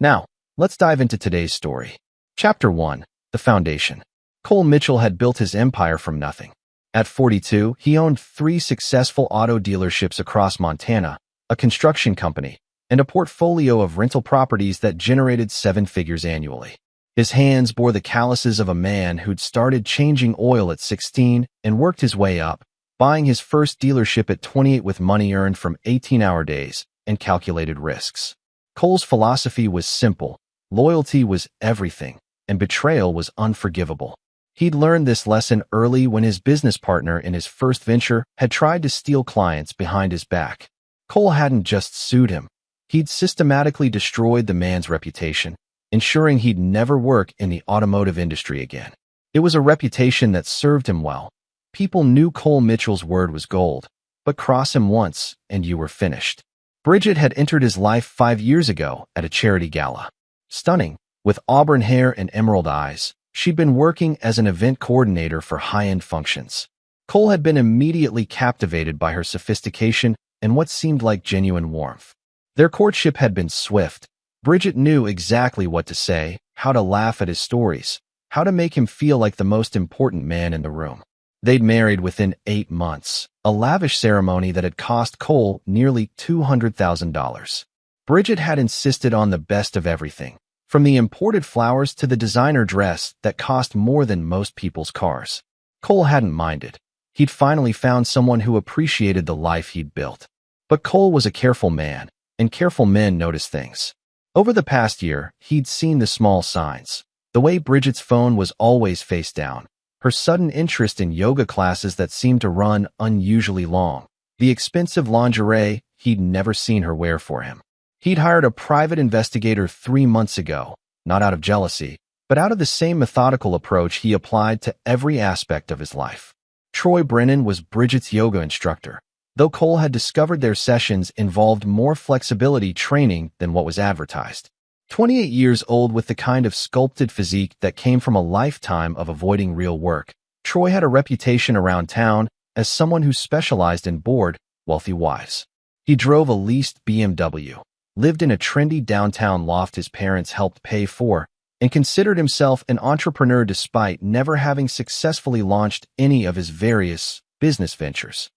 Now, let's dive into today's story. Chapter 1. The Foundation. Cole Mitchell had built his empire from nothing. At 42, he owned 3 successful auto dealerships across Montana, a construction company, and a portfolio of rental properties that generated 7 figures annually. His hands bore the calluses of a man who'd started changing oil at 16 and worked his way up, buying his first dealership at 28 with money earned from 18-hour days and calculated risks. Cole's philosophy was simple: loyalty was everything, and betrayal was unforgivable. He'd learned this lesson early when his business partner in his first venture had tried to steal clients behind his back. Cole hadn't just sued him. He'd systematically destroyed the man's reputation, ensuring he'd never work in the automotive industry again. It was a reputation that served him well. People knew Cole Mitchell's word was gold, but cross him once and you were finished. Bridget had entered his life 5 years ago at a charity gala. Stunning, with auburn hair and emerald eyes, she'd been working as an event coordinator for high-end functions. Cole had been immediately captivated by her sophistication and what seemed like genuine warmth. Their courtship had been swift. Bridget knew exactly what to say, how to laugh at his stories, how to make him feel like the most important man in the room. They'd married within 8 months, a lavish ceremony that had cost Cole nearly $200,000. Bridget had insisted on the best of everything, from the imported flowers to the designer dress that cost more than most people's cars. Cole hadn't minded. He'd finally found someone who appreciated the life he'd built. But Cole was a careful man, and careful men notice things. Over the past year, he'd seen the small signs. The way Bridget's phone was always face down, her sudden interest in yoga classes that seemed to run unusually long, the expensive lingerie he'd never seen her wear for him. He'd hired a private investigator 3 months ago, not out of jealousy, but out of the same methodical approach he applied to every aspect of his life. Troy Brennan was Bridget's yoga instructor, though Cole had discovered their sessions involved more flexibility training than what was advertised. 28 years old with the kind of sculpted physique that came from a lifetime of avoiding real work, Troy had a reputation around town as someone who specialized in bored, wealthy wives. He drove a leased BMW, lived in a trendy downtown loft his parents helped pay for, and considered himself an entrepreneur despite never having successfully launched any of his various business ventures.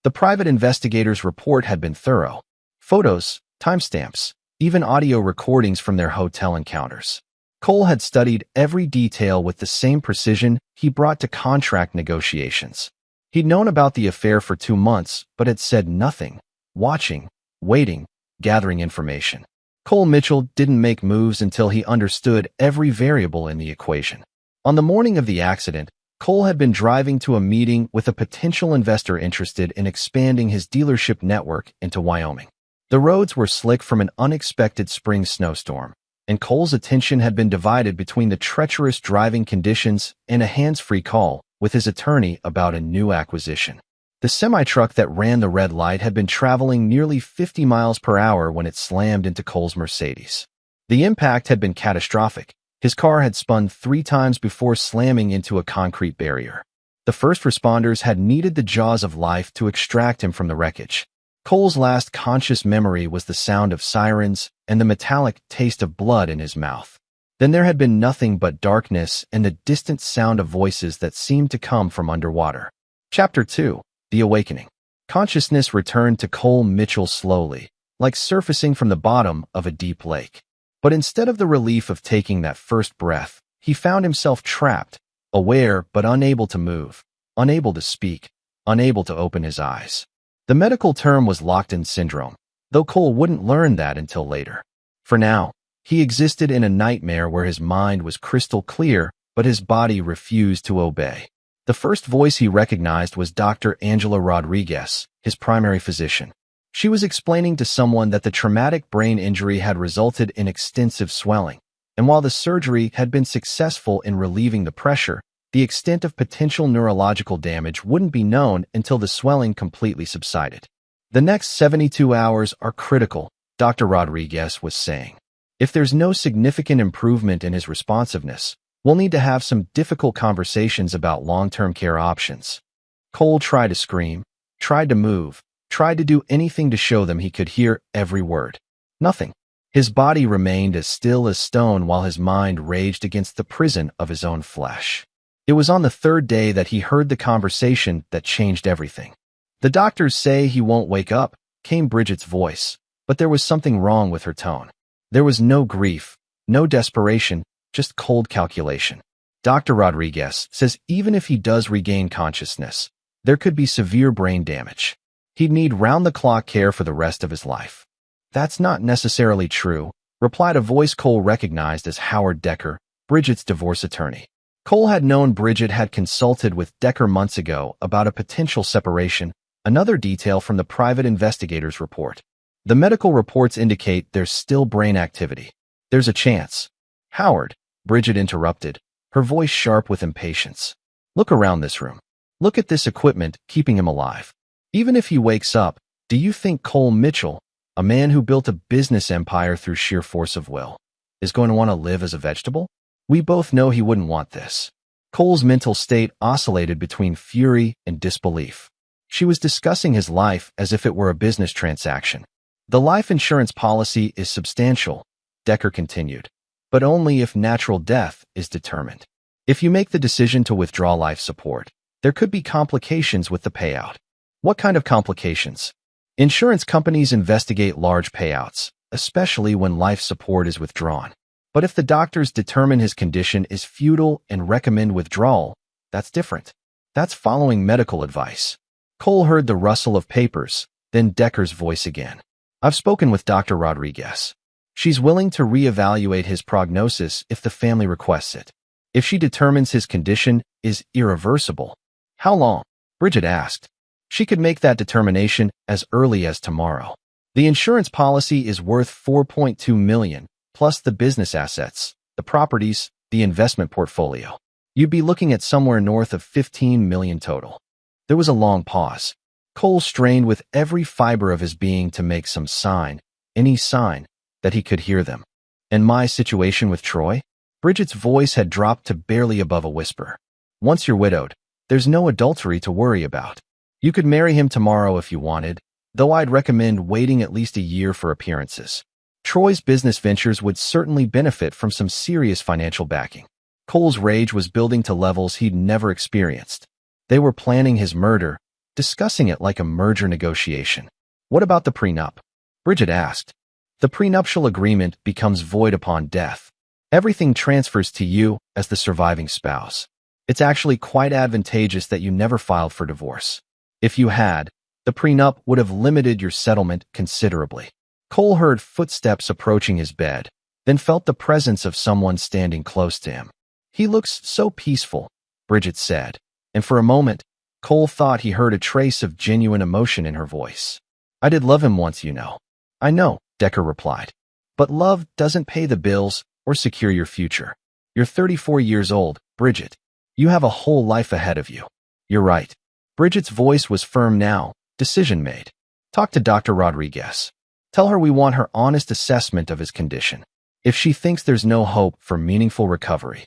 The private investigator's report had been thorough. Photos, timestamps, even audio recordings from their hotel encounters. Cole had studied every detail with the same precision he brought to contract negotiations. He'd known about the affair for 2 months, but had said nothing, watching, waiting, gathering information. Cole Mitchell didn't make moves until he understood every variable in the equation. On the morning of the accident, Cole had been driving to a meeting with a potential investor interested in expanding his dealership network into Wyoming. The roads were slick from an unexpected spring snowstorm, and Cole's attention had been divided between the treacherous driving conditions and a hands-free call with his attorney about a new acquisition. The semi-truck that ran the red light had been traveling nearly 50 miles per hour when it slammed into Cole's Mercedes. The impact had been catastrophic. His car had spun 3 times before slamming into a concrete barrier. The first responders had needed the jaws of life to extract him from the wreckage. Cole's last conscious memory was the sound of sirens and the metallic taste of blood in his mouth. Then there had been nothing but darkness and the distant sound of voices that seemed to come from underwater. Chapter 2. The Awakening. Consciousness returned to Cole Mitchell slowly, like surfacing from the bottom of a deep lake. But instead of the relief of taking that first breath, he found himself trapped, aware but unable to move, unable to speak, unable to open his eyes. The medical term was locked-in syndrome, though Cole wouldn't learn that until later. For now, he existed in a nightmare where his mind was crystal clear, but his body refused to obey. The first voice he recognized was Dr. Angela Rodriguez, his primary physician. She was explaining to someone that the traumatic brain injury had resulted in extensive swelling, and while the surgery had been successful in relieving the pressure, the extent of potential neurological damage wouldn't be known until the swelling completely subsided. The next 72 hours are critical, Dr. Rodriguez was saying. If there's no significant improvement in his responsiveness, we'll need to have some difficult conversations about long-term care options. Cole tried to scream, tried to move, tried to do anything to show them he could hear every word. Nothing. His body remained as still as stone while his mind raged against the prison of his own flesh. It was on the third day that he heard the conversation that changed everything. "The doctors say he won't wake up," came Bridget's voice, but there was something wrong with her tone. There was no grief, no desperation, just cold calculation. "Dr. Rodriguez says even if he does regain consciousness, there could be severe brain damage. He'd need round-the-clock care for the rest of his life." "That's not necessarily true," replied a voice Cole recognized as Howard Decker, Bridget's divorce attorney. Cole had known Bridget had consulted with Decker months ago about a potential separation, another detail from the private investigator's report. "The medical reports indicate there's still brain activity. There's a chance." "Howard," Bridget interrupted, her voice sharp with impatience. "Look around this room. Look at this equipment keeping him alive. Even if he wakes up, do you think Cole Mitchell, a man who built a business empire through sheer force of will, is going to want to live as a vegetable? We both know he wouldn't want this." Cole's mental state oscillated between fury and disbelief. She was discussing his life as if it were a business transaction. "The life insurance policy is substantial," Decker continued, "but only if natural death is determined. If you make the decision to withdraw life support, there could be complications with the payout." "What kind of complications?" "Insurance companies investigate large payouts, especially when life support is withdrawn. But if the doctors determine his condition is futile and recommend withdrawal, that's different. That's following medical advice." Cole heard the rustle of papers, then Decker's voice again. "I've spoken with Dr. Rodriguez. She's willing to reevaluate his prognosis if the family requests it. If she determines his condition is irreversible." "How long?" Bridget asked. "She could make that determination as early as tomorrow. The insurance policy is worth $4.2 million, plus the business assets, the properties, the investment portfolio. You'd be looking at somewhere north of $15 million total." There was a long pause. Cole strained with every fiber of his being to make some sign, any sign, that he could hear them. "And my situation with Troy?" Bridget's voice had dropped to barely above a whisper. "Once you're widowed, there's no adultery to worry about. You could marry him tomorrow if you wanted, though I'd recommend waiting at least a year for appearances. Troy's business ventures would certainly benefit from some serious financial backing." Cole's rage was building to levels he'd never experienced. They were planning his murder, discussing it like a merger negotiation. "What about the prenup?" Bridget asked. "The prenuptial agreement becomes void upon death. Everything transfers to you as the surviving spouse. It's actually quite advantageous that you never filed for divorce. If you had, the prenup would have limited your settlement considerably." Cole heard footsteps approaching his bed, then felt the presence of someone standing close to him. "He looks so peaceful," Bridget said, and for a moment, Cole thought he heard a trace of genuine emotion in her voice. "I did love him once, you know." "I know," Decker replied. "But love doesn't pay the bills or secure your future. You're 34 years old, Bridget. You have a whole life ahead of you." "You're right." Bridget's voice was firm now, decision made. "Talk to Dr. Rodriguez. Tell her we want her honest assessment of his condition. If she thinks there's no hope for meaningful recovery."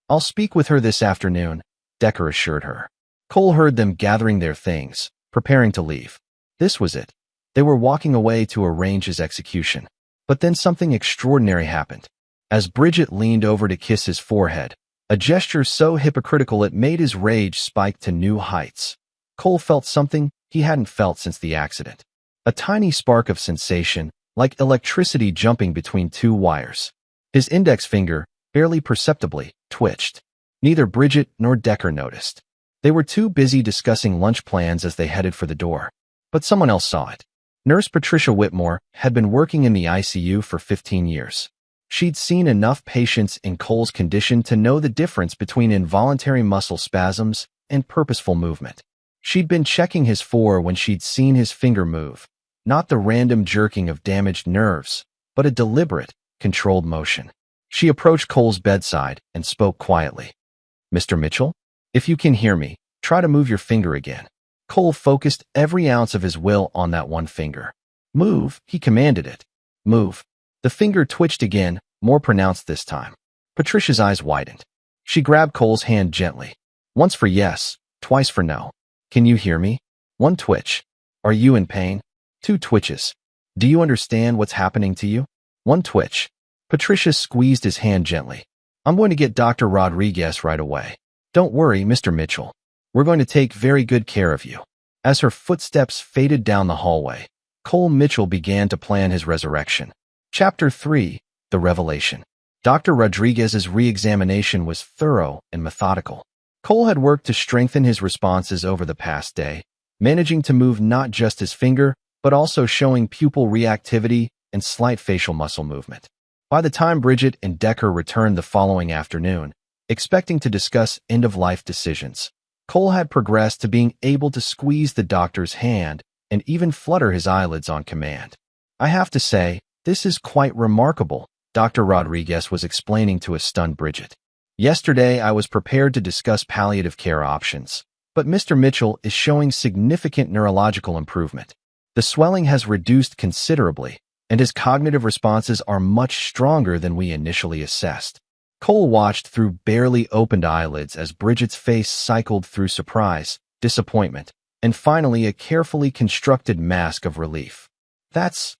"I'll speak with her this afternoon," Decker assured her. Cole heard them gathering their things, preparing to leave. This was it. They were walking away to arrange his execution. But then something extraordinary happened. As Bridget leaned over to kiss his forehead, a gesture so hypocritical it made his rage spike to new heights, Cole felt something he hadn't felt since the accident. A tiny spark of sensation, like electricity jumping between two wires. His index finger, barely perceptibly, twitched. Neither Bridget nor Decker noticed. They were too busy discussing lunch plans as they headed for the door. But someone else saw it. Nurse Patricia Whitmore had been working in the ICU for 15 years. She'd seen enough patients in Cole's condition to know the difference between involuntary muscle spasms and purposeful movement. She'd been checking his fore when she'd seen his finger move, not the random jerking of damaged nerves, but a deliberate, controlled motion. She approached Cole's bedside and spoke quietly. "Mr. Mitchell, if you can hear me, try to move your finger again." Cole focused every ounce of his will on that one finger. "Move," he commanded it. "Move." The finger twitched again, more pronounced this time. Patricia's eyes widened. She grabbed Cole's hand gently. "Once for yes, twice for no. Can you hear me?" One twitch. "Are you in pain?" Two twitches. "Do you understand what's happening to you?" One twitch. Patricia squeezed his hand gently. I'm going to get Dr. Rodriguez right away. Don't worry, Mr. Mitchell. We're going to take very good care of you. As her footsteps faded down the hallway, Cole Mitchell began to plan his resurrection. Chapter 3. The Revelation. Dr. Rodriguez's re-examination was thorough and methodical. Cole had worked to strengthen his responses over the past day, managing to move not just his finger, but also showing pupil reactivity and slight facial muscle movement. By the time Bridget and Decker returned the following afternoon, expecting to discuss end-of-life decisions, Cole had progressed to being able to squeeze the doctor's hand and even flutter his eyelids on command. I have to say, this is quite remarkable, Dr. Rodriguez was explaining to a stunned Bridget. Yesterday, I was prepared to discuss palliative care options, but Mr. Mitchell is showing significant neurological improvement. The swelling has reduced considerably, and his cognitive responses are much stronger than we initially assessed. Cole watched through barely opened eyelids as Bridget's face cycled through surprise, disappointment, and finally a carefully constructed mask of relief. That's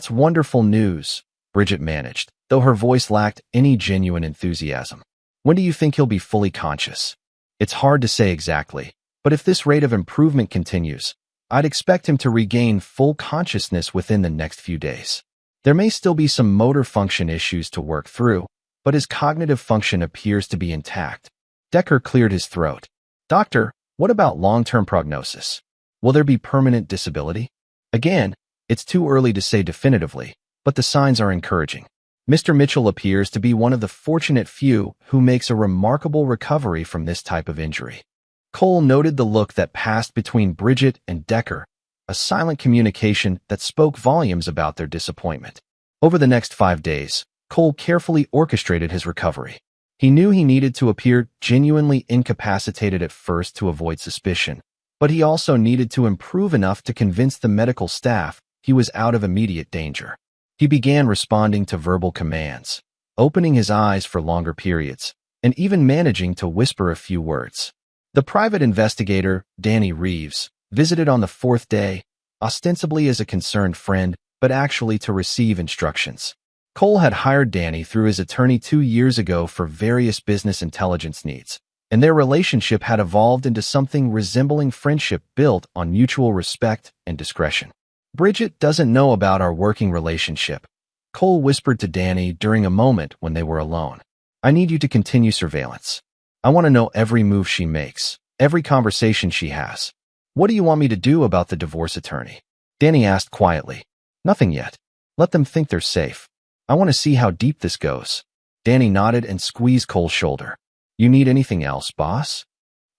wonderful news, Bridget managed, though her voice lacked any genuine enthusiasm. When do you think he'll be fully conscious? It's hard to say exactly, but if this rate of improvement continues, I'd expect him to regain full consciousness within the next few days. There may still be some motor function issues to work through, but his cognitive function appears to be intact. Decker cleared his throat. Doctor, what about long-term prognosis? Will there be permanent disability? Again, it's too early to say definitively, but the signs are encouraging. Mr. Mitchell appears to be one of the fortunate few who makes a remarkable recovery from this type of injury. Cole noted the look that passed between Bridget and Decker, a silent communication that spoke volumes about their disappointment. Over the next 5 days, Cole carefully orchestrated his recovery. He knew he needed to appear genuinely incapacitated at first to avoid suspicion, but he also needed to improve enough to convince the medical staff he was out of immediate danger. He began responding to verbal commands, opening his eyes for longer periods, and even managing to whisper a few words. The private investigator, Danny Reeves, visited on the 4th day, ostensibly as a concerned friend, but actually to receive instructions. Cole had hired Danny through his attorney 2 years ago for various business intelligence needs, and their relationship had evolved into something resembling friendship built on mutual respect and discretion. Bridget doesn't know about our working relationship, Cole whispered to Danny during a moment when they were alone. I need you to continue surveillance. I want to know every move she makes, every conversation she has. What do you want me to do about the divorce attorney? Danny asked quietly. Nothing yet. Let them think they're safe. I want to see how deep this goes. Danny nodded and squeezed Cole's shoulder. You need anything else, boss?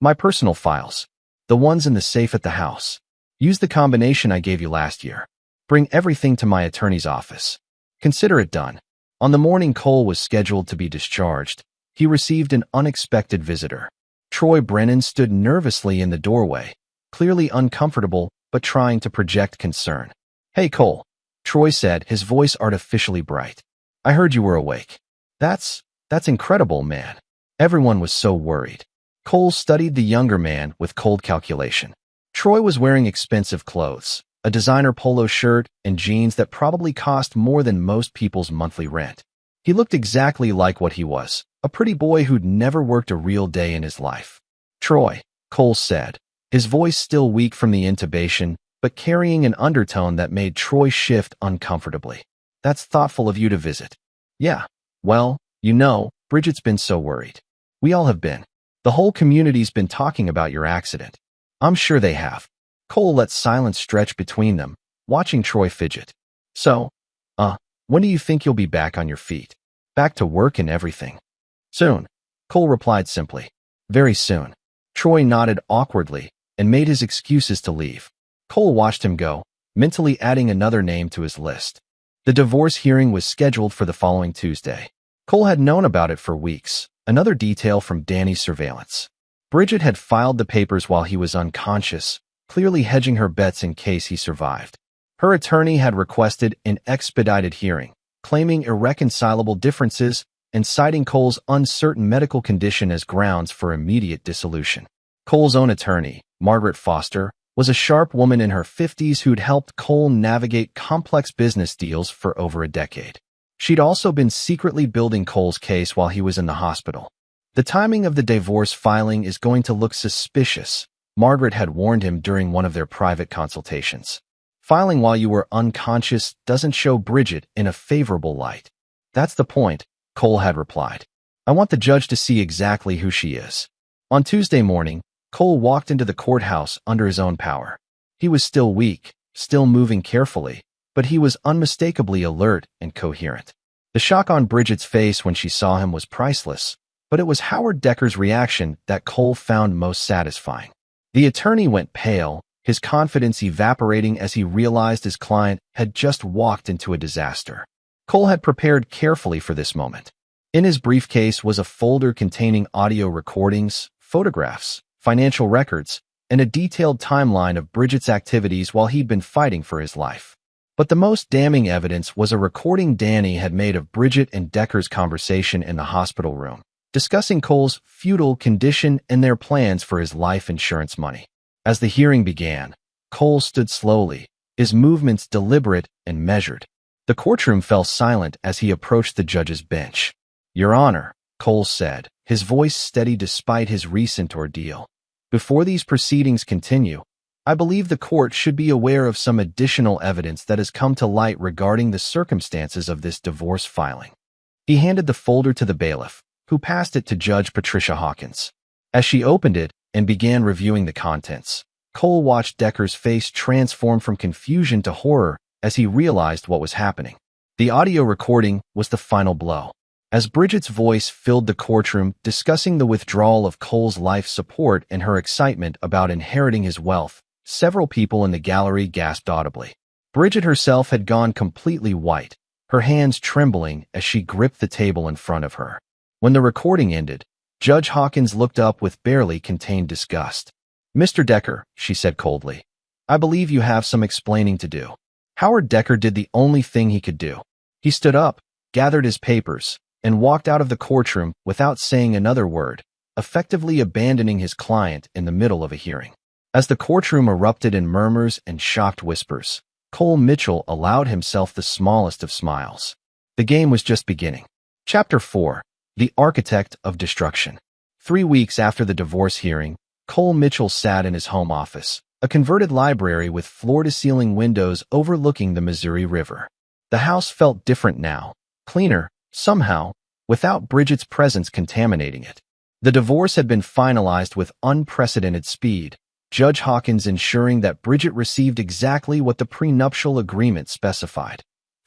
My personal files. The ones in the safe at the house. Use the combination I gave you last year. Bring everything to my attorney's office. Consider it done. On the morning Cole was scheduled to be discharged, he received an unexpected visitor. Troy Brennan stood nervously in the doorway, clearly uncomfortable but trying to project concern. Hey, Cole, Troy said, his voice artificially bright. I heard you were awake. That's incredible, man. Everyone was so worried. Cole studied the younger man with cold calculation. Troy was wearing expensive clothes, a designer polo shirt and jeans that probably cost more than most people's monthly rent. He looked exactly like what he was, a pretty boy who'd never worked a real day in his life. Troy, Cole said, his voice still weak from the intubation, but carrying an undertone that made Troy shift uncomfortably. That's thoughtful of you to visit. Yeah, well, Bridget's been so worried. We all have been. The whole community's been talking about your accident. I'm sure they have. Cole let silence stretch between them, watching Troy fidget. So, when do you think you'll be back on your feet? Back to work and everything? Soon, Cole replied simply. Very soon. Troy nodded awkwardly and made his excuses to leave. Cole watched him go, mentally adding another name to his list. The divorce hearing was scheduled for the following Tuesday. Cole had known about it for weeks, another detail from Danny's surveillance. Bridget had filed the papers while he was unconscious, clearly hedging her bets in case he survived. Her attorney had requested an expedited hearing, claiming irreconcilable differences and citing Cole's uncertain medical condition as grounds for immediate dissolution. Cole's own attorney, Margaret Foster, was a sharp woman in her 50s who'd helped Cole navigate complex business deals for over a decade. She'd also been secretly building Cole's case while he was in the hospital. The timing of the divorce filing is going to look suspicious, Margaret had warned him during one of their private consultations. Filing while you were unconscious doesn't show Bridget in a favorable light. That's the point, Cole had replied. I want the judge to see exactly who she is. On Tuesday morning, Cole walked into the courthouse under his own power. He was still weak, still moving carefully, but he was unmistakably alert and coherent. The shock on Bridget's face when she saw him was priceless, but it was Howard Decker's reaction that Cole found most satisfying. The attorney went pale, his confidence evaporating as he realized his client had just walked into a disaster. Cole had prepared carefully for this moment. In his briefcase was a folder containing audio recordings, photographs, financial records, and a detailed timeline of Bridget's activities while he'd been fighting for his life. But the most damning evidence was a recording Danny had made of Bridget and Decker's conversation in the hospital room, discussing Cole's futile condition and their plans for his life insurance money. As the hearing began, Cole stood slowly, his movements deliberate and measured. The courtroom fell silent as he approached the judge's bench. Your Honor, Cole said, his voice steady despite his recent ordeal. Before these proceedings continue, I believe the court should be aware of some additional evidence that has come to light regarding the circumstances of this divorce filing. He handed the folder to the bailiff, who passed it to Judge Patricia Hawkins. As she opened it and began reviewing the contents, Cole watched Decker's face transform from confusion to horror as he realized what was happening. The audio recording was the final blow. As Bridget's voice filled the courtroom discussing the withdrawal of Cole's life support and her excitement about inheriting his wealth, several people in the gallery gasped audibly. Bridget herself had gone completely white, her hands trembling as she gripped the table in front of her. When the recording ended, Judge Hawkins looked up with barely contained disgust. Mr. Decker, she said coldly, I believe you have some explaining to do. Howard Decker did the only thing he could do. He stood up, gathered his papers, and walked out of the courtroom without saying another word, effectively abandoning his client in the middle of a hearing. As the courtroom erupted in murmurs and shocked whispers, Cole Mitchell allowed himself the smallest of smiles. The game was just beginning. Chapter 4. The Architect of Destruction. 3 weeks after the divorce hearing, Cole Mitchell sat in his home office, a converted library with floor-to-ceiling windows overlooking the Missouri River. The house felt different now, cleaner, somehow, without Bridget's presence contaminating it. The divorce had been finalized with unprecedented speed, Judge Hawkins ensuring that Bridget received exactly what the prenuptial agreement specified: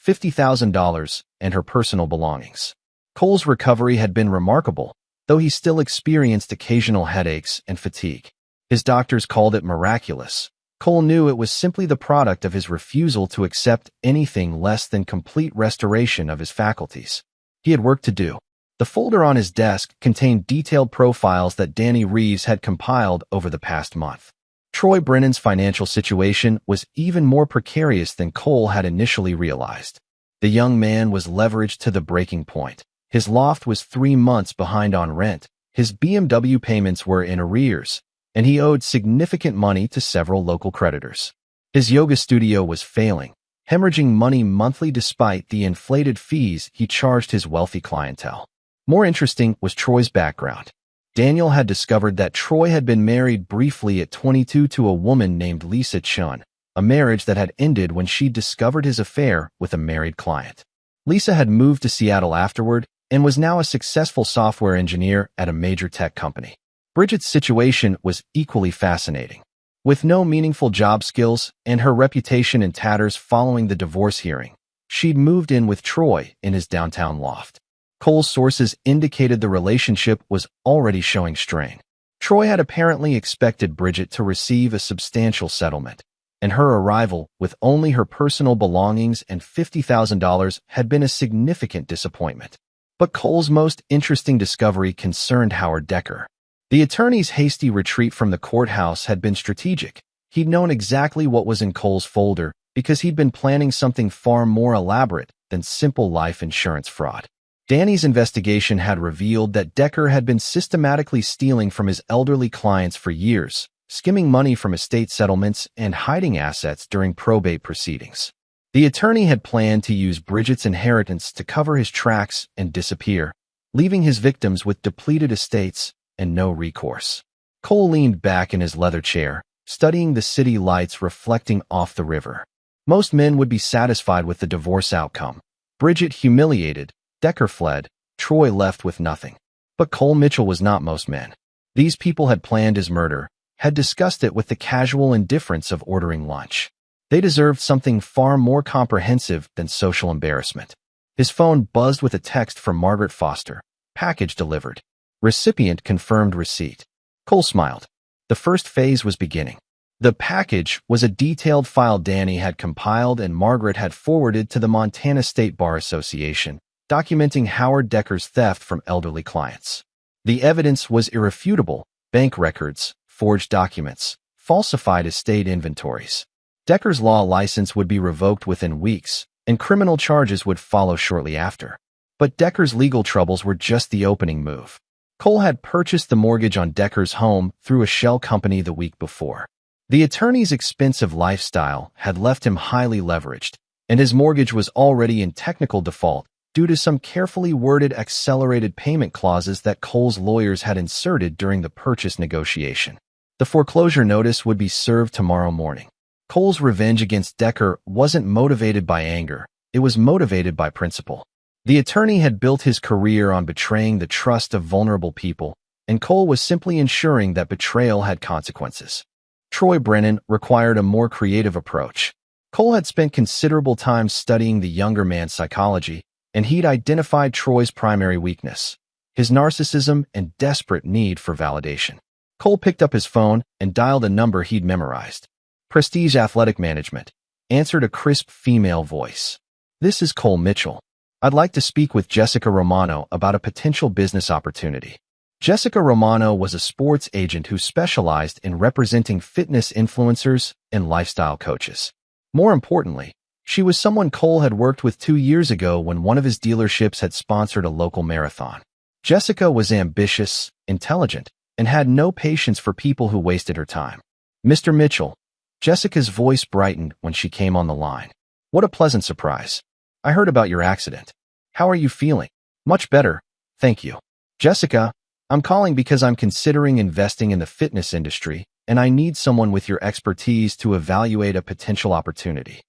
$50,000 and her personal belongings. Cole's recovery had been remarkable, though he still experienced occasional headaches and fatigue. His doctors called it miraculous. Cole knew it was simply the product of his refusal to accept anything less than complete restoration of his faculties. He had work to do. The folder on his desk contained detailed profiles that Danny Reeves had compiled over the past month. Troy Brennan's financial situation was even more precarious than Cole had initially realized. The young man was leveraged to the breaking point. His loft was 3 months behind on rent, his BMW payments were in arrears, and he owed significant money to several local creditors. His yoga studio was failing, hemorrhaging money monthly despite the inflated fees he charged his wealthy clientele. More interesting was Troy's background. Daniel had discovered that Troy had been married briefly at 22 to a woman named Lisa Chun, a marriage that had ended when she discovered his affair with a married client. Lisa had moved to Seattle afterward and was now a successful software engineer at a major tech company. Bridget's situation was equally fascinating. With no meaningful job skills and her reputation in tatters following the divorce hearing, she'd moved in with Troy in his downtown loft. Cole's sources indicated the relationship was already showing strain. Troy had apparently expected Bridget to receive a substantial settlement, and her arrival with only her personal belongings and $50,000 had been a significant disappointment. But Cole's most interesting discovery concerned Howard Decker. The attorney's hasty retreat from the courthouse had been strategic. He'd known exactly what was in Cole's folder because he'd been planning something far more elaborate than simple life insurance fraud. Danny's investigation had revealed that Decker had been systematically stealing from his elderly clients for years, skimming money from estate settlements and hiding assets during probate proceedings. The attorney had planned to use Bridget's inheritance to cover his tracks and disappear, leaving his victims with depleted estates and no recourse. Cole leaned back in his leather chair, studying the city lights reflecting off the river. Most men would be satisfied with the divorce outcome. Bridget humiliated, Decker fled, Troy left with nothing. But Cole Mitchell was not most men. These people had planned his murder, had discussed it with the casual indifference of ordering lunch. They deserved something far more comprehensive than social embarrassment. His phone buzzed with a text from Margaret Foster. Package delivered. Recipient confirmed receipt. Cole smiled. The first phase was beginning. The package was a detailed file Danny had compiled and Margaret had forwarded to the Montana State Bar Association, documenting Howard Decker's theft from elderly clients. The evidence was irrefutable: bank records, forged documents, falsified estate inventories. Decker's law license would be revoked within weeks, and criminal charges would follow shortly after. But Decker's legal troubles were just the opening move. Cole had purchased the mortgage on Decker's home through a shell company the week before. The attorney's expensive lifestyle had left him highly leveraged, and his mortgage was already in technical default due to some carefully worded accelerated payment clauses that Cole's lawyers had inserted during the purchase negotiation. The foreclosure notice would be served tomorrow morning. Cole's revenge against Decker wasn't motivated by anger, it was motivated by principle. The attorney had built his career on betraying the trust of vulnerable people, and Cole was simply ensuring that betrayal had consequences. Troy Brennan required a more creative approach. Cole had spent considerable time studying the younger man's psychology, and he'd identified Troy's primary weakness: his narcissism and desperate need for validation. Cole picked up his phone and dialed a number he'd memorized. Prestige Athletic Management, answered a crisp female voice. This is Cole Mitchell. I'd like to speak with Jessica Romano about a potential business opportunity. Jessica Romano was a sports agent who specialized in representing fitness influencers and lifestyle coaches. More importantly, she was someone Cole had worked with 2 years ago when one of his dealerships had sponsored a local marathon. Jessica was ambitious, intelligent, and had no patience for people who wasted her time. Mr. Mitchell. Jessica's voice brightened when she came on the line. What a pleasant surprise. I heard about your accident. How are you feeling? Much better, thank you. Jessica, I'm calling because I'm considering investing in the fitness industry, and I need someone with your expertise to evaluate a potential opportunity.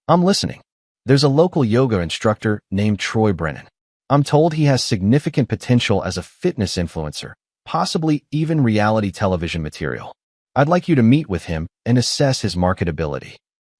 I'm listening. There's a local yoga instructor named Troy Brennan. I'm told he has significant potential as a fitness influencer, possibly even reality television material. I'd like you to meet with him and assess his marketability.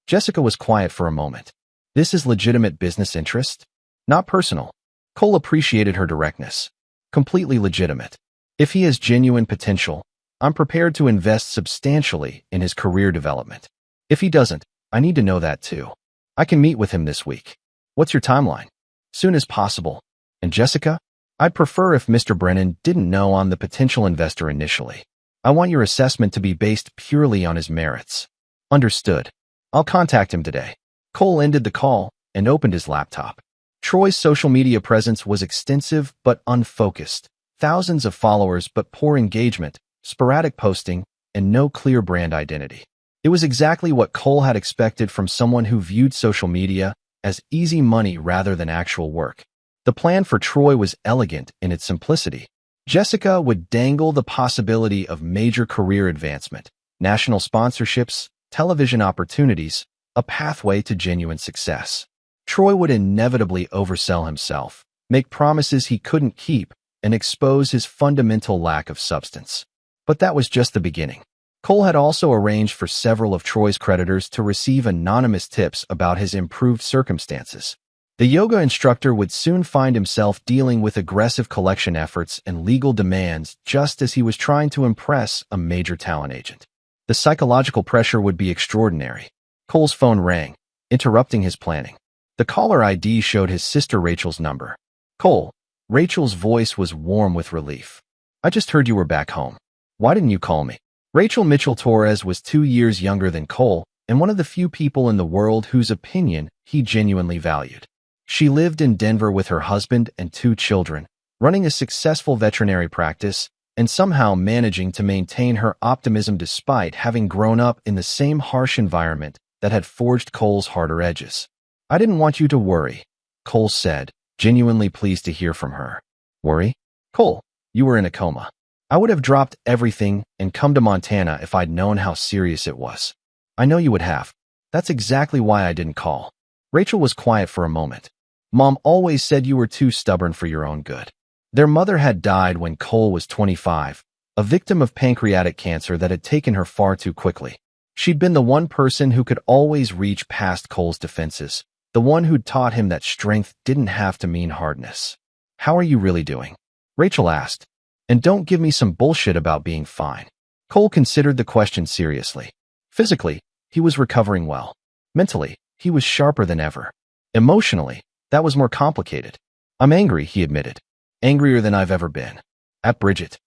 Jessica was quiet for a moment. This is legitimate business interest? Not personal. Cole appreciated her directness. Completely legitimate. If he has genuine potential, I'm prepared to invest substantially in his career development. If he doesn't, I need to know that too. I can meet with him this week. What's your timeline? Soon as possible. And Jessica? I'd prefer if Mr. Brennan didn't know I'm the potential investor initially. I want your assessment to be based purely on his merits. Understood. I'll contact him today. Cole ended the call and opened his laptop. Troy's social media presence was extensive but unfocused. Thousands of followers but poor engagement, sporadic posting, and no clear brand identity. It was exactly what Cole had expected from someone who viewed social media as easy money rather than actual work. The plan for Troy was elegant in its simplicity. Jessica would dangle the possibility of major career advancement, national sponsorships, television opportunities, a pathway to genuine success. Troy would inevitably oversell himself, make promises he couldn't keep, and expose his fundamental lack of substance. But that was just the beginning. Cole had also arranged for several of Troy's creditors to receive anonymous tips about his improved circumstances. The yoga instructor would soon find himself dealing with aggressive collection efforts and legal demands just as he was trying to impress a major talent agent. The psychological pressure would be extraordinary. Cole's phone rang, interrupting his planning. The caller ID showed his sister Rachel's number. Cole. Rachel's voice was warm with relief. I just heard you were back home. Why didn't you call me? Rachel Mitchell Torres was 2 years younger than Cole and one of the few people in the world whose opinion he genuinely valued. She lived in Denver with her husband and 2 children, running a successful veterinary practice and somehow managing to maintain her optimism despite having grown up in the same harsh environment that had forged Cole's harder edges. I didn't want you to worry, Cole said, genuinely pleased to hear from her. Worry? Cole, you were in a coma. I would have dropped everything and come to Montana if I'd known how serious it was. I know you would have. That's exactly why I didn't call. Rachel was quiet for a moment. Mom always said you were too stubborn for your own good. Their mother had died when Cole was 25, a victim of pancreatic cancer that had taken her far too quickly. She'd been the one person who could always reach past Cole's defenses, the one who'd taught him that strength didn't have to mean hardness. How are you really doing? Rachel asked. And don't give me some bullshit about being fine. Cole considered the question seriously. Physically, he was recovering well. Mentally, he was sharper than ever. Emotionally, that was more complicated. I'm angry, he admitted. Angrier than I've ever been. At Bridget.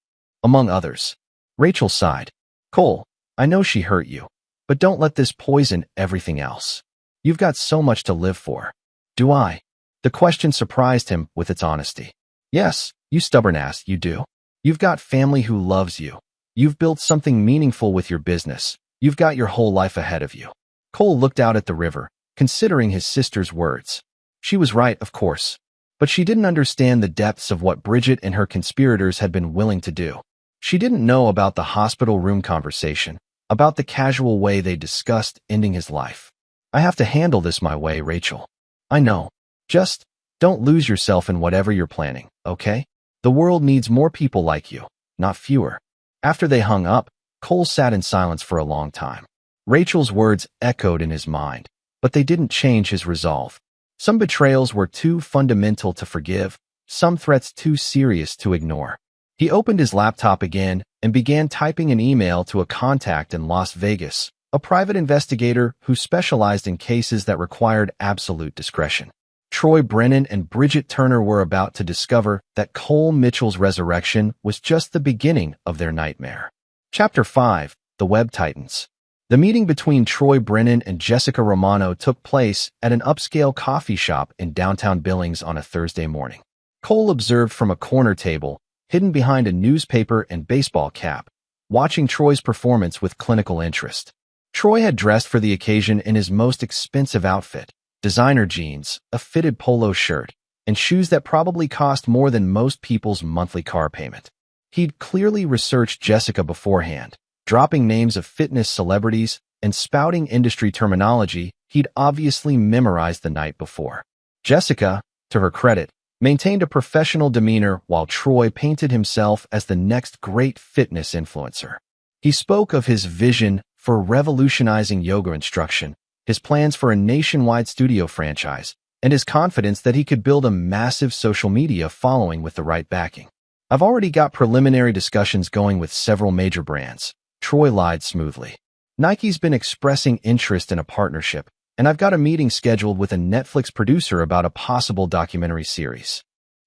Among others. Rachel sighed. Cole, I know she hurt you, but don't let this poison everything else. You've got so much to live for. Do I? The question surprised him with its honesty. Yes, you stubborn ass, you do. You've got family who loves you. You've built something meaningful with your business. You've got your whole life ahead of you. Cole looked out at the river, considering his sister's words. She was right, of course, but she didn't understand the depths of what Bridget and her conspirators had been willing to do. She didn't know about the hospital room conversation, about the casual way they discussed ending his life. I have to handle this my way, Rachel. I know. Just don't lose yourself in whatever you're planning, okay? The world needs more people like you, not fewer. After they hung up, Cole sat in silence for a long time. Rachel's words echoed in his mind, but they didn't change his resolve. Some betrayals were too fundamental to forgive, some threats too serious to ignore. He opened his laptop again and began typing an email to a contact in Las Vegas, a private investigator who specialized in cases that required absolute discretion. Troy Brennan and Bridget Turner were about to discover that Cole Mitchell's resurrection was just the beginning of their nightmare. Chapter 5, The Web Titans. The meeting between Troy Brennan and Jessica Romano took place at an upscale coffee shop in downtown Billings on a Thursday morning. Cole observed from a corner table, hidden behind a newspaper and baseball cap, watching Troy's performance with clinical interest. Troy had dressed for the occasion in his most expensive outfit, designer jeans, a fitted polo shirt, and shoes that probably cost more than most people's monthly car payment. He'd clearly researched Jessica beforehand, dropping names of fitness celebrities and spouting industry terminology he'd obviously memorized the night before. Jessica, to her credit, maintained a professional demeanor while Troy painted himself as the next great fitness influencer. He spoke of his vision for revolutionizing yoga instruction, his plans for a nationwide studio franchise, and his confidence that he could build a massive social media following with the right backing. I've already got preliminary discussions going with several major brands, Troy lied smoothly. Nike's been expressing interest in a partnership, and I've got a meeting scheduled with a Netflix producer about a possible documentary series.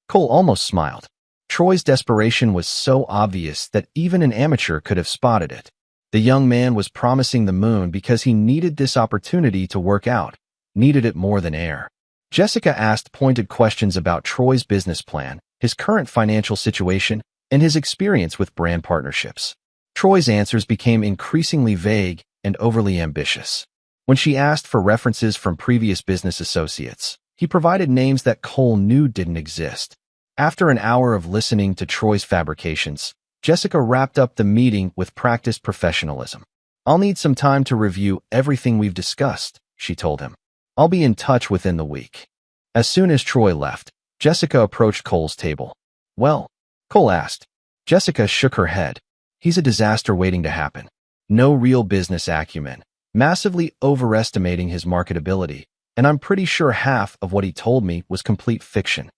Cole almost smiled. Troy's desperation was so obvious that even an amateur could have spotted it. The young man was promising the moon because he needed this opportunity to work out, needed it more than air. Jessica asked pointed questions about Troy's business plan, his current financial situation, and his experience with brand partnerships. Troy's answers became increasingly vague and overly ambitious. When she asked for references from previous business associates, he provided names that Cole knew didn't exist. After an hour of listening to Troy's fabrications, Jessica wrapped up the meeting with practiced professionalism. I'll need some time to review everything we've discussed, she told him. I'll be in touch within the week. As soon as Troy left, Jessica approached Cole's table. Well? Cole asked. Jessica shook her head. He's a disaster waiting to happen. No real business acumen, massively overestimating his marketability, and I'm pretty sure half of what he told me was complete fiction.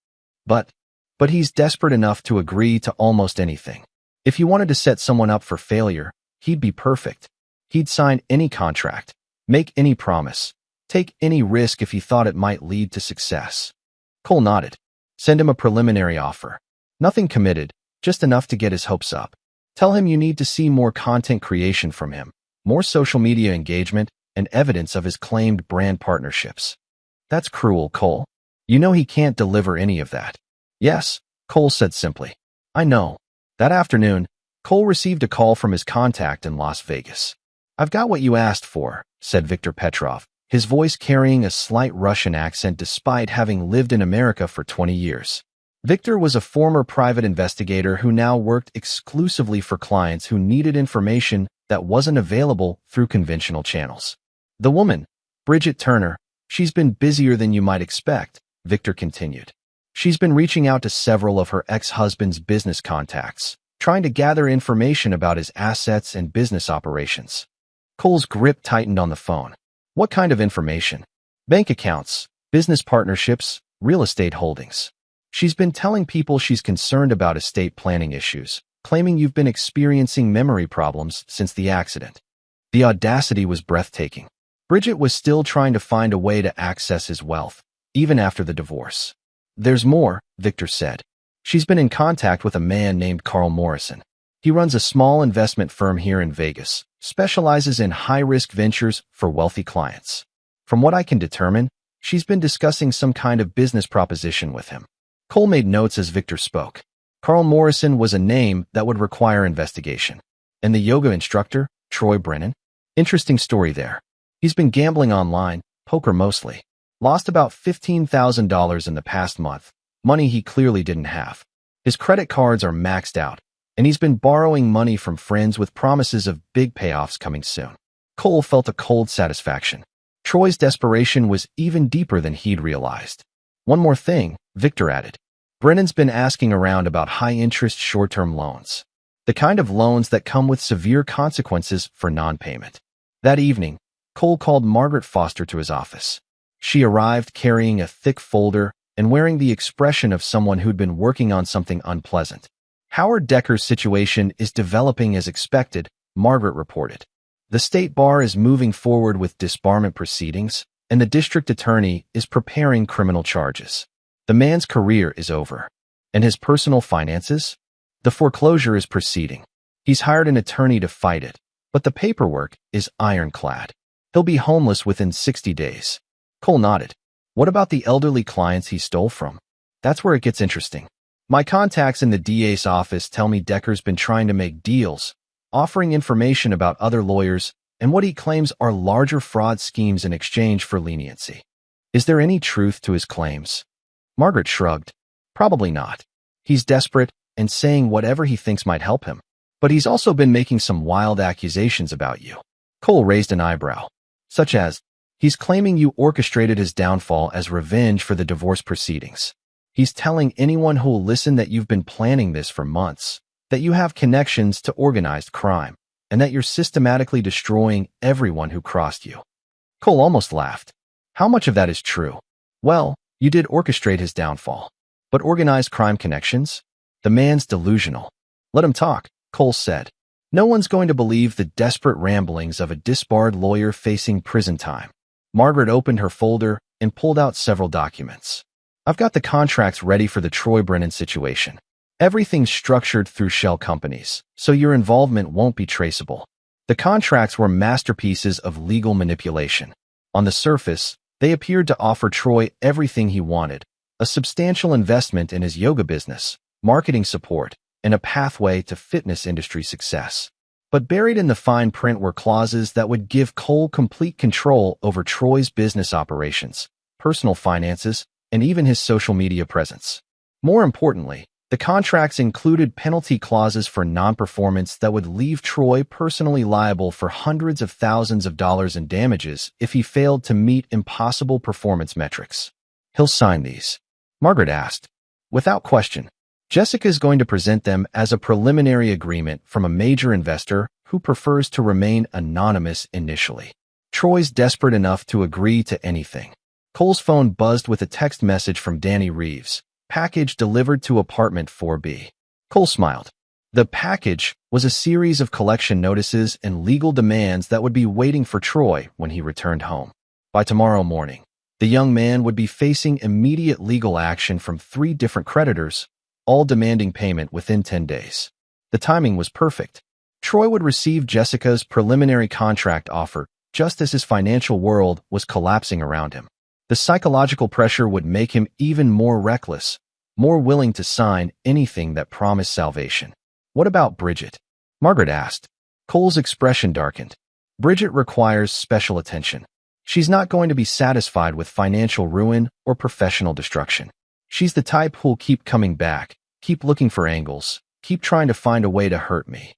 But he's desperate enough to agree to almost anything. If you wanted to set someone up for failure, he'd be perfect. He'd sign any contract, make any promise, take any risk if he thought it might lead to success. Cole nodded. Send him a preliminary offer. Nothing committed, just enough to get his hopes up. Tell him you need to see more content creation from him, more social media engagement, and evidence of his claimed brand partnerships. That's cruel, Cole. You know he can't deliver any of that. Yes, Cole said simply. I know. That afternoon, Cole received a call from his contact in Las Vegas. I've got what you asked for, said Victor Petrov, his voice carrying a slight Russian accent despite having lived in America for 20 years. Victor was a former private investigator who now worked exclusively for clients who needed information that wasn't available through conventional channels. The woman, Bridget Turner, she's been busier than you might expect, Victor continued. She's been reaching out to several of her ex-husband's business contacts, trying to gather information about his assets and business operations. Cole's grip tightened on the phone. What kind of information? Bank accounts, business partnerships, real estate holdings. She's been telling people she's concerned about estate planning issues, claiming you've been experiencing memory problems since the accident. The audacity was breathtaking. Bridget was still trying to find a way to access his wealth, even after the divorce. There's more, Victor said. She's been in contact with a man named Carl Morrison. He runs a small investment firm here in Vegas, specializes in high-risk ventures for wealthy clients. From what I can determine, she's been discussing some kind of business proposition with him. Cole made notes as Victor spoke. Carl Morrison was a name that would require investigation. And the yoga instructor, Troy Brennan? Interesting story there. He's been gambling online, poker mostly. Lost about $15,000 in the past month, money he clearly didn't have. His credit cards are maxed out, and he's been borrowing money from friends with promises of big payoffs coming soon. Cole felt a cold satisfaction. Troy's desperation was even deeper than he'd realized. One more thing, Victor added. Brennan's been asking around about high-interest short-term loans. The kind of loans that come with severe consequences for non-payment. That evening, Cole called Margaret Foster to his office. She arrived carrying a thick folder and wearing the expression of someone who'd been working on something unpleasant. Howard Decker's situation is developing as expected, Margaret reported. The state bar is moving forward with disbarment proceedings, and the district attorney is preparing criminal charges. The man's career is over. And his personal finances? The foreclosure is proceeding. He's hired an attorney to fight it, but the paperwork is ironclad. He'll be homeless within 60 days. Cole nodded. What about the elderly clients he stole from? That's where it gets interesting. My contacts in the DA's office tell me Decker's been trying to make deals, offering information about other lawyers and what he claims are larger fraud schemes in exchange for leniency. Is there any truth to his claims? Margaret shrugged. Probably not. He's desperate and saying whatever he thinks might help him. But he's also been making some wild accusations about you. Cole raised an eyebrow. Such as, he's claiming you orchestrated his downfall as revenge for the divorce proceedings. He's telling anyone who will listen that you've been planning this for months, that you have connections to organized crime, and that you're systematically destroying everyone who crossed you. Cole almost laughed. How much of that is true? Well, you did orchestrate his downfall. But organized crime connections? The man's delusional. Let him talk, Cole said. No one's going to believe the desperate ramblings of a disbarred lawyer facing prison time. Margaret opened her folder and pulled out several documents. I've got the contracts ready for the Troy Brennan situation. Everything's structured through shell companies, so your involvement won't be traceable. The contracts were masterpieces of legal manipulation. On the surface, they appeared to offer Troy everything he wanted, a substantial investment in his yoga business, marketing support, and a pathway to fitness industry success. But buried in the fine print were clauses that would give Cole complete control over Troy's business operations, personal finances, and even his social media presence. More importantly, the contracts included penalty clauses for non-performance that would leave Troy personally liable for hundreds of thousands of dollars in damages if he failed to meet impossible performance metrics. He'll sign these? Margaret asked. Without question. Jessica is going to present them as a preliminary agreement from a major investor who prefers to remain anonymous initially. Troy's desperate enough to agree to anything. Cole's phone buzzed with a text message from Danny Reeves. Package delivered to apartment 4B. Cole smiled. The package was a series of collection notices and legal demands that would be waiting for Troy when he returned home. By tomorrow morning, the young man would be facing immediate legal action from 3 different creditors, all demanding payment within 10 days. The timing was perfect. Troy would receive Jessica's preliminary contract offer just as his financial world was collapsing around him. The psychological pressure would make him even more reckless, more willing to sign anything that promised salvation. What about Bridget? Margaret asked. Cole's expression darkened. Bridget requires special attention. She's not going to be satisfied with financial ruin or professional destruction. She's the type who'll keep coming back, keep looking for angles, keep trying to find a way to hurt me.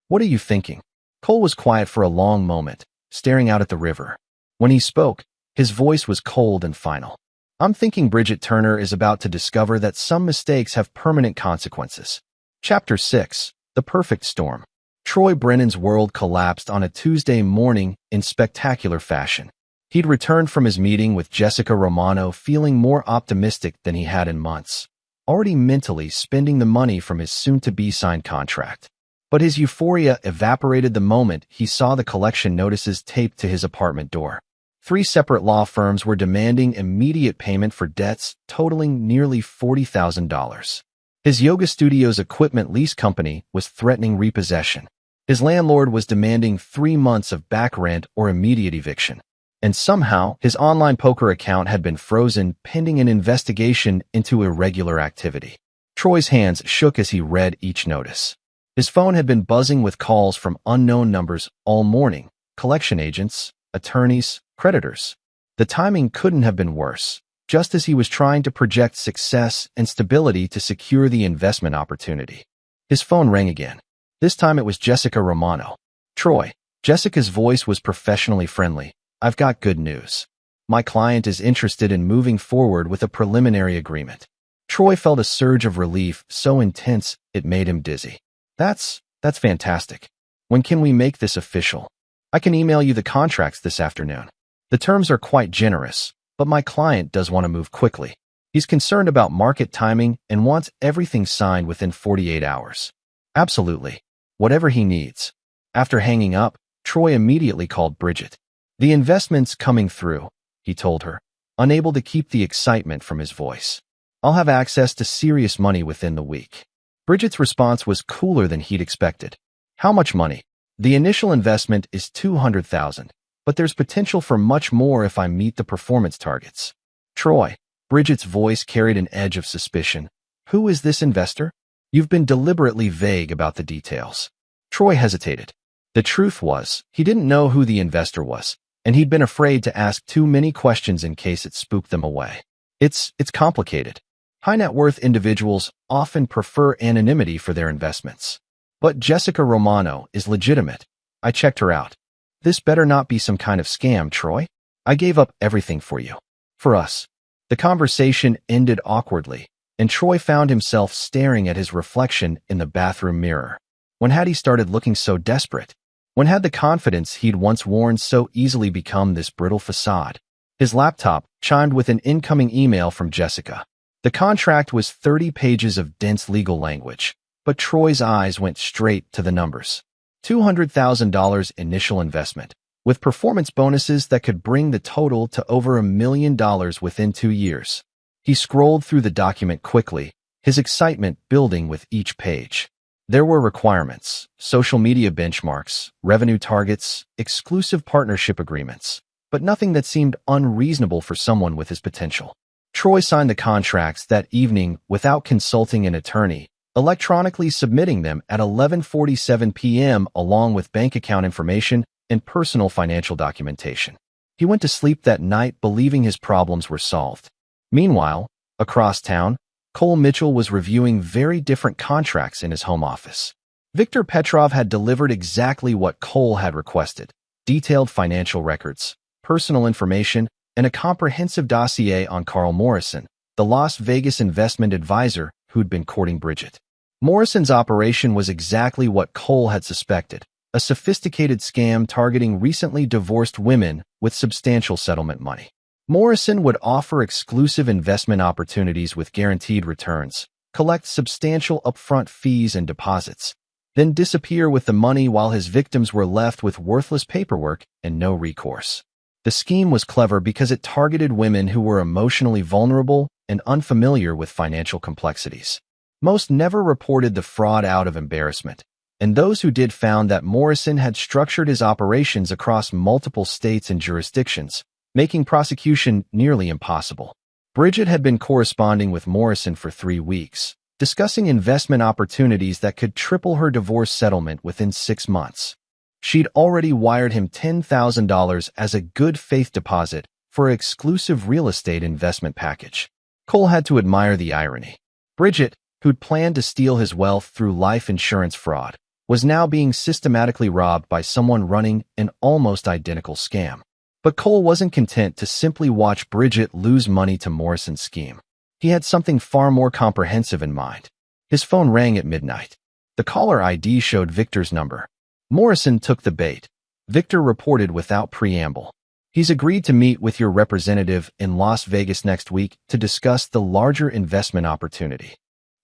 What are you thinking? Cole was quiet for a long moment, staring out at the river. When he spoke, his voice was cold and final. I'm thinking Bridget Turner is about to discover that some mistakes have permanent consequences. Chapter 6. The Perfect Storm. Troy Brennan's world collapsed on a Tuesday morning in spectacular fashion. He'd returned from his meeting with Jessica Romano feeling more optimistic than he had in months, already mentally spending the money from his soon-to-be signed contract. But his euphoria evaporated the moment he saw the collection notices taped to his apartment door. 3 separate law firms were demanding immediate payment for debts totaling nearly $40,000. His yoga studio's equipment lease company was threatening repossession. His landlord was demanding 3 months of back rent or immediate eviction. And somehow, his online poker account had been frozen pending an investigation into irregular activity. Troy's hands shook as he read each notice. His phone had been buzzing with calls from unknown numbers all morning: collection agents, attorneys, creditors. The timing couldn't have been worse, just as he was trying to project success and stability to secure the investment opportunity. His phone rang again. This time it was Jessica Romano. Troy. Jessica's voice was professionally friendly. I've got good news. My client is interested in moving forward with a preliminary agreement. Troy felt a surge of relief so intense it made him dizzy. That's fantastic. When can we make this official? I can email you the contracts this afternoon. The terms are quite generous, but my client does want to move quickly. He's concerned about market timing and wants everything signed within 48 hours. Absolutely. Whatever he needs. After hanging up, Troy immediately called Bridget. The investment's coming through, he told her, unable to keep the excitement from his voice. I'll have access to serious money within the week. Bridget's response was cooler than he'd expected. How much money? The initial investment is $200,000, but there's potential for much more if I meet the performance targets. Troy. Bridget's voice carried an edge of suspicion. Who is this investor? You've been deliberately vague about the details. Troy hesitated. The truth was, he didn't know who the investor was, and he'd been afraid to ask too many questions in case it spooked them away. It's complicated. High net worth individuals often prefer anonymity for their investments. But Jessica Romano is legitimate. I checked her out. This better not be some kind of scam, Troy. I gave up everything for you. For us. The conversation ended awkwardly, and Troy found himself staring at his reflection in the bathroom mirror. When had he started looking so desperate? When had the confidence he'd once worn so easily become this brittle facade? His laptop chimed with an incoming email from Jessica. The contract was 30 pages of dense legal language, but Troy's eyes went straight to the numbers. $200,000 initial investment, with performance bonuses that could bring the total to over $1 million within 2 years. He scrolled through the document quickly, his excitement building with each page. There were requirements, social media benchmarks, revenue targets, exclusive partnership agreements, but nothing that seemed unreasonable for someone with his potential. Troy signed the contracts that evening without consulting an attorney, electronically submitting them at 11:47 p.m. along with bank account information and personal financial documentation. He went to sleep that night believing his problems were solved. Meanwhile, across town, Cole Mitchell was reviewing very different contracts in his home office. Victor Petrov had delivered exactly what Cole had requested: detailed financial records, personal information, and a comprehensive dossier on Carl Morrison, the Las Vegas investment advisor who'd been courting Bridget. Morrison's operation was exactly what Cole had suspected: a sophisticated scam targeting recently divorced women with substantial settlement money. Morrison would offer exclusive investment opportunities with guaranteed returns, collect substantial upfront fees and deposits, then disappear with the money while his victims were left with worthless paperwork and no recourse. The scheme was clever because it targeted women who were emotionally vulnerable and unfamiliar with financial complexities. Most never reported the fraud out of embarrassment, and those who did found that Morrison had structured his operations across multiple states and jurisdictions, making prosecution nearly impossible. Bridget had been corresponding with Morrison for 3 weeks, discussing investment opportunities that could triple her divorce settlement within 6 months. She'd already wired him $10,000 as a good faith deposit for an exclusive real estate investment package. Cole had to admire the irony. Bridget, who'd planned to steal his wealth through life insurance fraud, was now being systematically robbed by someone running an almost identical scam. But Cole wasn't content to simply watch Bridget lose money to Morrison's scheme. He had something far more comprehensive in mind. His phone rang at midnight. The caller ID showed Victor's number. Morrison took the bait. Victor reported without preamble. He's agreed to meet with your representative in Las Vegas next week to discuss the larger investment opportunity.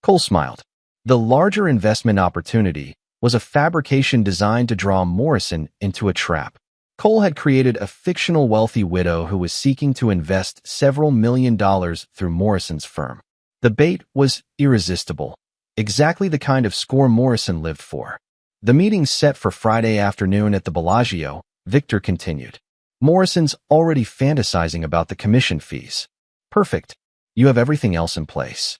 Cole smiled. The larger investment opportunity was a fabrication designed to draw Morrison into a trap. Cole had created a fictional wealthy widow who was seeking to invest several $1,000,000 through Morrison's firm. The bait was irresistible, exactly the kind of score Morrison lived for. The meeting set for Friday afternoon at the Bellagio, Victor continued. Morrison's already fantasizing about the commission fees. Perfect. You have everything else in place.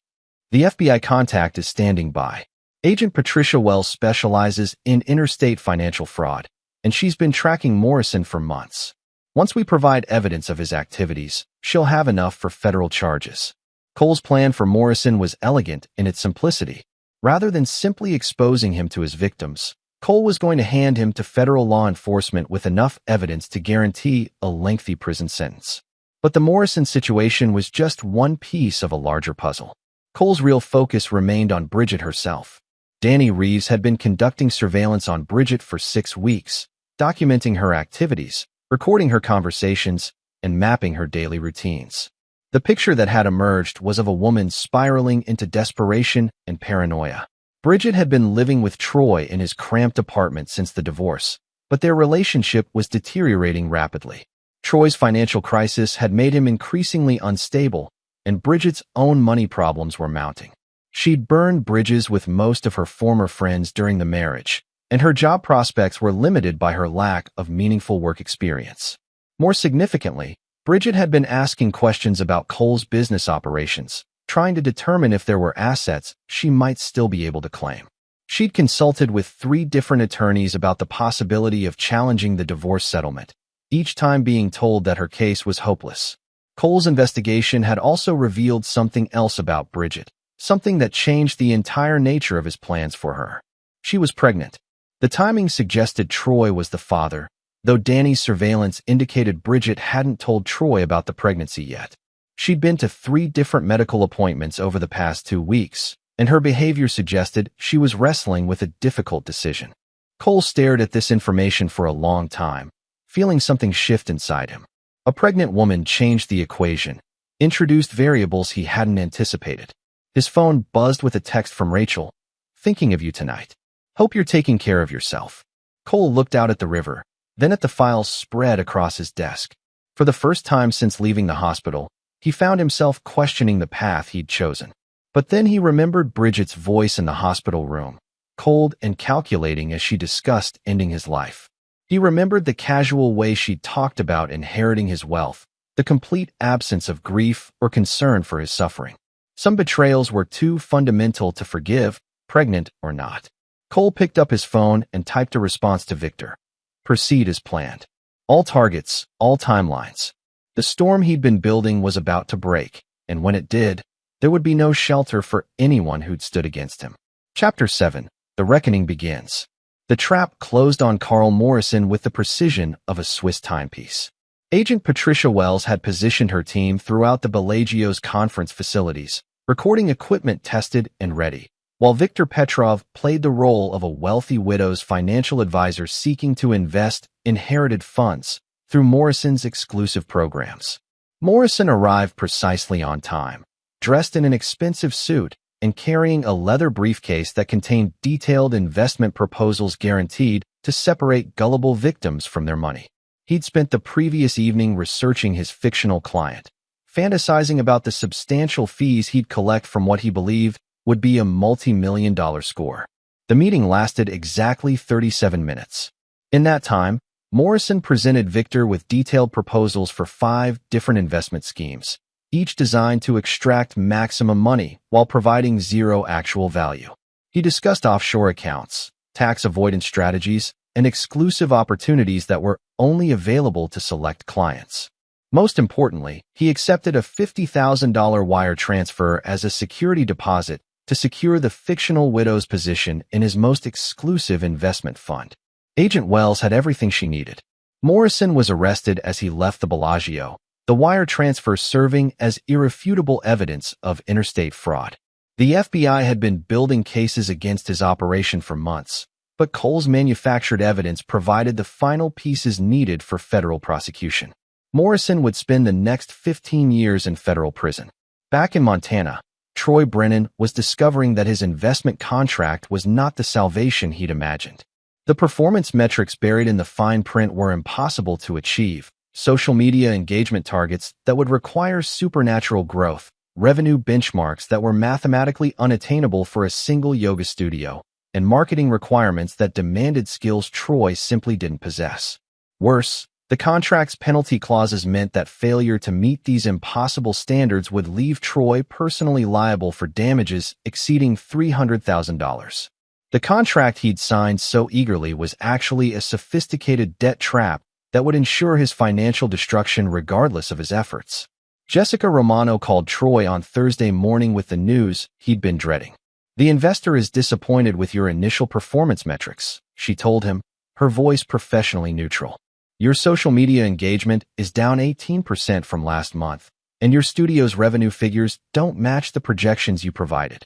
The FBI contact is standing by. Agent Patricia Wells specializes in interstate financial fraud, and she's been tracking Morrison for months. Once we provide evidence of his activities, she'll have enough for federal charges. Cole's plan for Morrison was elegant in its simplicity. Rather than simply exposing him to his victims, Cole was going to hand him to federal law enforcement with enough evidence to guarantee a lengthy prison sentence. But the Morrison situation was just one piece of a larger puzzle. Cole's real focus remained on Bridget herself. Danny Reeves had been conducting surveillance on Bridget for 6 weeks, documenting her activities, recording her conversations, and mapping her daily routines. The picture that had emerged was of a woman spiraling into desperation and paranoia. Bridget had been living with Troy in his cramped apartment since the divorce, but their relationship was deteriorating rapidly. Troy's financial crisis had made him increasingly unstable, and Bridget's own money problems were mounting. She'd burned bridges with most of her former friends during the marriage, and her job prospects were limited by her lack of meaningful work experience. More significantly, Bridget had been asking questions about Cole's business operations, trying to determine if there were assets she might still be able to claim. She'd consulted with 3 different attorneys about the possibility of challenging the divorce settlement, each time being told that her case was hopeless. Cole's investigation had also revealed something else about Bridget, something that changed the entire nature of his plans for her. She was pregnant. The timing suggested Troy was the father, though Danny's surveillance indicated Bridget hadn't told Troy about the pregnancy yet. She'd been to 3 different medical appointments over the past 2 weeks, and her behavior suggested she was wrestling with a difficult decision. Cole stared at this information for a long time, feeling something shift inside him. A pregnant woman changed the equation, introduced variables he hadn't anticipated. His phone buzzed with a text from Rachel. "Thinking of you tonight. Hope you're taking care of yourself." Cole looked out at the river, then at the files spread across his desk. For the first time since leaving the hospital, he found himself questioning the path he'd chosen. But then he remembered Bridget's voice in the hospital room, cold and calculating as she discussed ending his life. He remembered the casual way she talked about inheriting his wealth, the complete absence of grief or concern for his suffering. Some betrayals were too fundamental to forgive, pregnant or not. Cole picked up his phone and typed a response to Victor. Proceed as planned. All targets, all timelines. The storm he'd been building was about to break, and when it did, there would be no shelter for anyone who'd stood against him. Chapter 7. The Reckoning begins. The trap closed on Carl Morrison with the precision of a Swiss timepiece. Agent Patricia Wells had positioned her team throughout the Bellagio's conference facilities, recording equipment tested and ready, while Victor Petrov played the role of a wealthy widow's financial advisor seeking to invest inherited funds through Morrison's exclusive programs. Morrison arrived precisely on time, dressed in an expensive suit and carrying a leather briefcase that contained detailed investment proposals guaranteed to separate gullible victims from their money. He'd spent the previous evening researching his fictional client, fantasizing about the substantial fees he'd collect from what he believed would be a multi-million-dollar score. The meeting lasted exactly 37 minutes. In that time, Morrison presented Victor with detailed proposals for 5 different investment schemes, each designed to extract maximum money while providing zero actual value. He discussed offshore accounts, tax avoidance strategies, and exclusive opportunities that were only available to select clients. Most importantly, he accepted a $50,000 wire transfer as a security deposit to secure the fictional widow's position in his most exclusive investment fund. Agent Wells had everything she needed. Morrison was arrested as he left the Bellagio, the wire transfer serving as irrefutable evidence of interstate fraud. The FBI had been building cases against his operation for months, but Cole's manufactured evidence provided the final pieces needed for federal prosecution. Morrison would spend the next 15 years in federal prison. Back in Montana, Troy Brennan was discovering that his investment contract was not the salvation he'd imagined. The performance metrics buried in the fine print were impossible to achieve. Social media engagement targets that would require supernatural growth, revenue benchmarks that were mathematically unattainable for a single yoga studio, and marketing requirements that demanded skills Troy simply didn't possess. Worse, the contract's penalty clauses meant that failure to meet these impossible standards would leave Troy personally liable for damages exceeding $300,000. The contract he'd signed so eagerly was actually a sophisticated debt trap that would ensure his financial destruction regardless of his efforts. Jessica Romano called Troy on Thursday morning with the news he'd been dreading. "The investor is disappointed with your initial performance metrics," she told him, her voice professionally neutral. "Your social media engagement is down 18% from last month, and your studio's revenue figures don't match the projections you provided."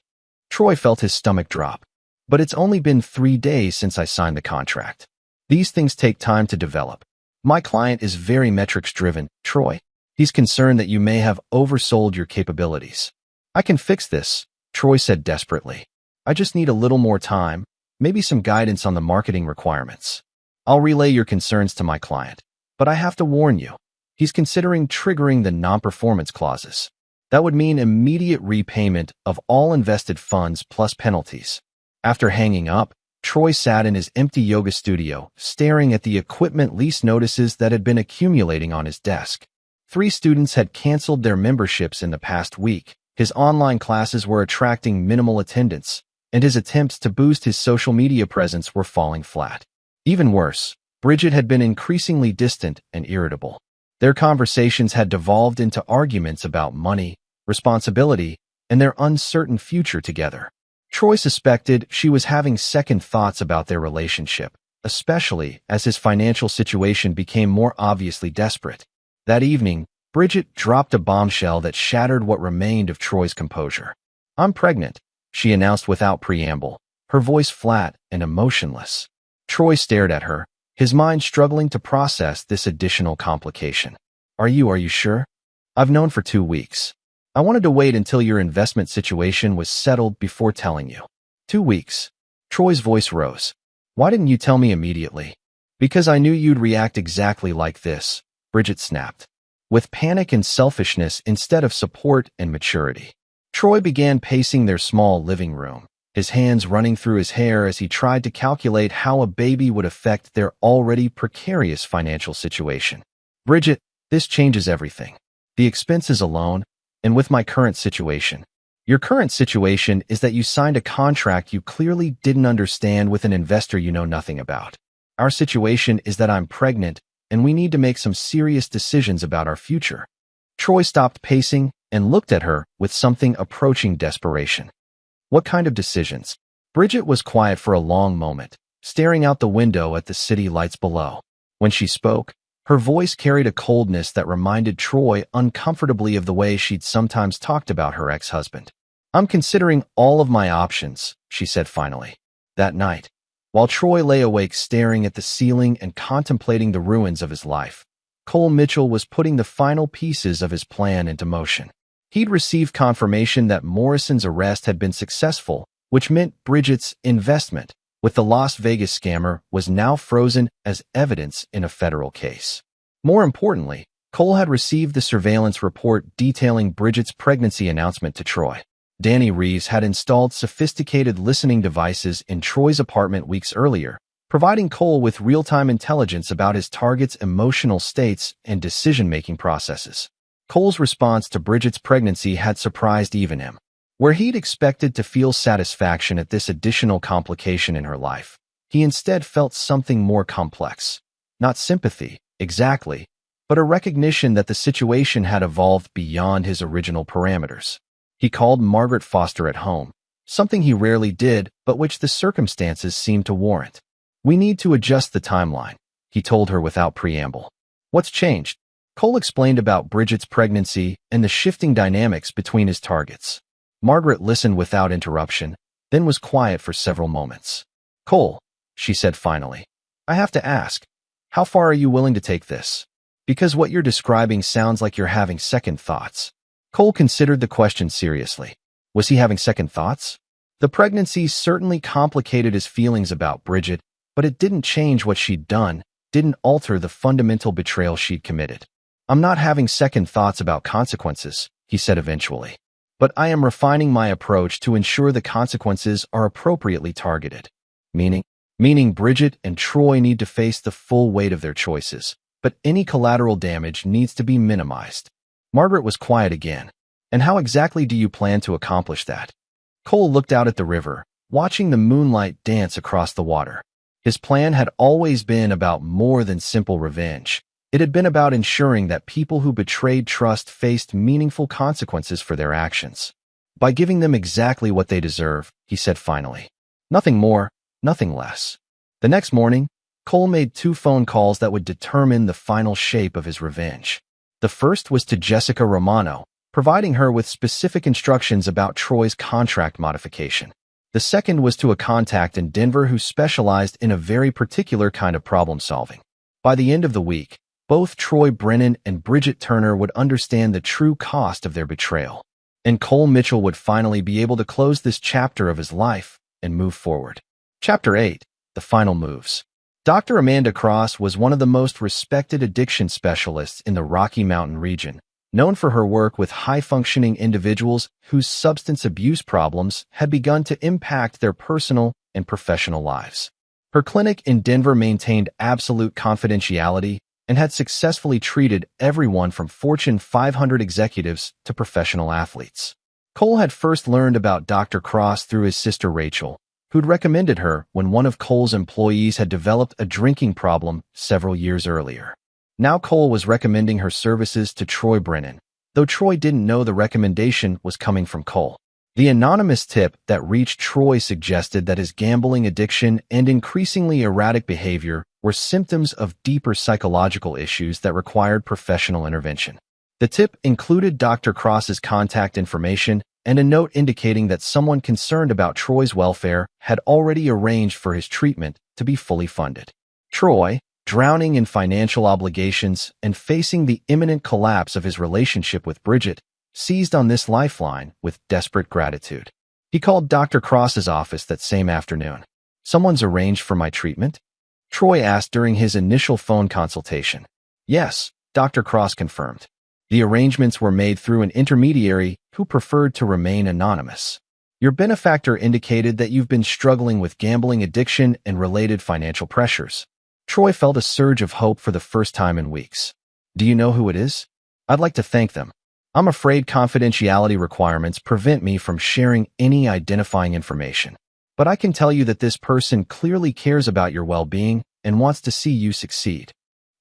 Troy felt his stomach drop. "But it's only been 3 days since I signed the contract. These things take time to develop. My client is very metrics-driven, Troy. He's concerned that you may have oversold your capabilities." "I can fix this," Troy said desperately. "I just need a little more time, maybe some guidance on the marketing requirements. I'll relay your concerns to my client, but I have to warn you, he's considering triggering the non-performance clauses. That would mean immediate repayment of all invested funds plus penalties." After hanging up, Troy sat in his empty yoga studio, staring at the equipment lease notices that had been accumulating on his desk. 3 students had canceled their memberships in the past week. His online classes were attracting minimal attendance, and his attempts to boost his social media presence were falling flat. Even worse, Bridget had been increasingly distant and irritable. Their conversations had devolved into arguments about money, responsibility, and their uncertain future together. Troy suspected she was having second thoughts about their relationship, especially as his financial situation became more obviously desperate. That evening, Bridget dropped a bombshell that shattered what remained of Troy's composure. "I'm pregnant," she announced without preamble, her voice flat and emotionless. Troy stared at her, his mind struggling to process this additional complication. Are you sure? I've known for 2 weeks. I wanted to wait until your investment situation was settled before telling you." 2 weeks. Troy's voice rose. "Why didn't you tell me immediately?" "Because I knew you'd react exactly like this," Bridget snapped. "With panic and selfishness instead of support and maturity." Troy began pacing their small living room, his hands running through his hair as he tried to calculate how a baby would affect their already precarious financial situation. "Bridget, this changes everything. The expenses alone, and with my current situation. Your current situation is that you signed a contract you clearly didn't understand with an investor you know nothing about. Our situation is that I'm pregnant, and we need to make some serious decisions about our future." Troy stopped pacing and looked at her with something approaching desperation. "What kind of decisions?" Bridget was quiet for a long moment, staring out the window at the city lights below. When she spoke, her voice carried a coldness that reminded Troy uncomfortably of the way she'd sometimes talked about her ex-husband. "I'm considering all of my options," she said finally. That night, while Troy lay awake staring at the ceiling and contemplating the ruins of his life, Cole Mitchell was putting the final pieces of his plan into motion. He'd received confirmation that Morrison's arrest had been successful, which meant Bridget's investment with the Las Vegas scammer was now frozen as evidence in a federal case. More importantly, Cole had received the surveillance report detailing Bridget's pregnancy announcement to Troy. Danny Reeves had installed sophisticated listening devices in Troy's apartment weeks earlier, providing Cole with real-time intelligence about his target's emotional states and decision-making processes. Cole's response to Bridget's pregnancy had surprised even him. Where he'd expected to feel satisfaction at this additional complication in her life, He instead felt something more complex. Not sympathy, exactly, but a recognition that the situation had evolved beyond his original parameters. He called Margaret Foster at home, something he rarely did, but which the circumstances seemed to warrant. "We need to adjust the timeline," he told her without preamble. "What's changed?" Cole explained about Bridget's pregnancy and the shifting dynamics between his targets. Margaret listened without interruption, then was quiet for several moments. "Cole," she said finally, "I have to ask, how far are you willing to take this? Because what you're describing sounds like you're having second thoughts." Cole considered the question seriously. Was he having second thoughts? The pregnancy certainly complicated his feelings about Bridget, but it didn't change what she'd done, didn't alter the fundamental betrayal she'd committed. "I'm not having second thoughts about consequences," he said eventually. "But I am refining my approach to ensure the consequences are appropriately targeted." Meaning Bridget and Troy need to face the full weight of their choices, but any collateral damage needs to be minimized. Margaret was quiet again. "And how exactly do you plan to accomplish that?" Cole looked out at the river, watching the moonlight dance across the water. His plan had always been about more than simple revenge. It had been about ensuring that people who betrayed trust faced meaningful consequences for their actions. "By giving them exactly what they deserve," he said finally. "Nothing more, nothing less." The next morning, Cole made 2 phone calls that would determine the final shape of his revenge. The first was to Jessica Romano, providing her with specific instructions about Troy's contract modification. The second was to a contact in Denver who specialized in a very particular kind of problem solving. By the end of the week, both Troy Brennan and Bridget Turner would understand the true cost of their betrayal. And Cole Mitchell would finally be able to close this chapter of his life and move forward. Chapter 8. The Final Moves. Dr. Amanda Cross was one of the most respected addiction specialists in the Rocky Mountain region, known for her work with high-functioning individuals whose substance abuse problems had begun to impact their personal and professional lives. Her clinic in Denver maintained absolute confidentiality and had successfully treated everyone from Fortune 500 executives to professional athletes. Cole had first learned about Dr. Cross through his sister Rachel, who'd recommended her when one of Cole's employees had developed a drinking problem several years earlier. Now Cole was recommending her services to Troy Brennan, though Troy didn't know the recommendation was coming from Cole. The anonymous tip that reached Troy suggested that his gambling addiction and increasingly erratic behavior were symptoms of deeper psychological issues that required professional intervention. The tip included Dr. Cross's contact information and a note indicating that someone concerned about Troy's welfare had already arranged for his treatment to be fully funded. Troy, drowning in financial obligations and facing the imminent collapse of his relationship with Bridget, seized on this lifeline with desperate gratitude. He called Dr. Cross's office that same afternoon. "Someone's arranged for my treatment?" Troy asked during his initial phone consultation. "Yes," Dr. Cross confirmed. The arrangements were made through an intermediary who preferred to remain anonymous. "Your benefactor indicated that you've been struggling with gambling addiction and related financial pressures." Troy felt a surge of hope for the first time in weeks. "Do you know who it is?" "I'd like to thank them. I'm afraid confidentiality requirements prevent me from sharing any identifying information. But I can tell you that this person clearly cares about your well-being and wants to see you succeed."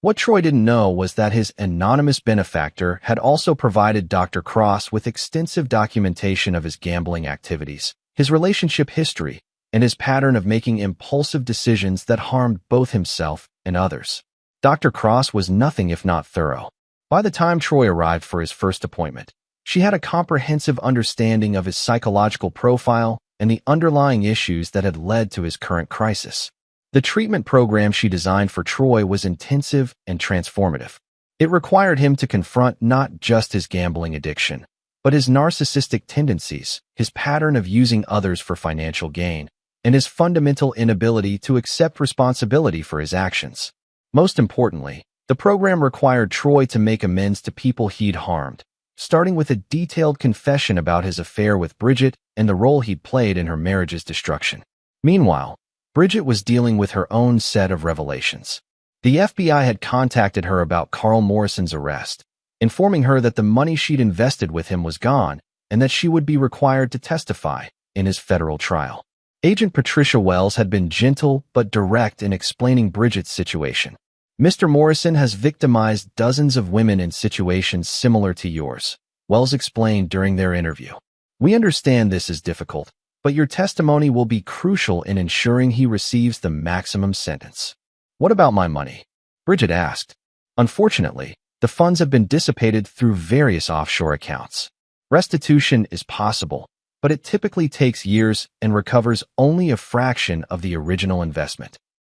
What Troy didn't know was that his anonymous benefactor had also provided Dr. Cross with extensive documentation of his gambling activities, his relationship history, and his pattern of making impulsive decisions that harmed both himself and others. Dr. Cross was nothing if not thorough. By the time Troy arrived for his first appointment, she had a comprehensive understanding of his psychological profile and the underlying issues that had led to his current crisis. The treatment program she designed for Troy was intensive and transformative. It required him to confront not just his gambling addiction, but his narcissistic tendencies, his pattern of using others for financial gain, and his fundamental inability to accept responsibility for his actions. Most importantly, the program required Troy to make amends to people he'd harmed, starting with a detailed confession about his affair with Bridget and the role he'd played in her marriage's destruction. Meanwhile, Bridget was dealing with her own set of revelations. The FBI had contacted her about Carl Morrison's arrest, informing her that the money she'd invested with him was gone and that she would be required to testify in his federal trial. Agent Patricia Wells had been gentle but direct in explaining Bridget's situation. Mr. Morrison has victimized dozens of women in situations similar to yours, Wells explained during their interview. We understand this is difficult, but your testimony will be crucial in ensuring he receives the maximum sentence. What about my money? Bridget asked. Unfortunately, the funds have been dissipated through various offshore accounts. Restitution is possible, but it typically takes years and recovers only a fraction of the original investment.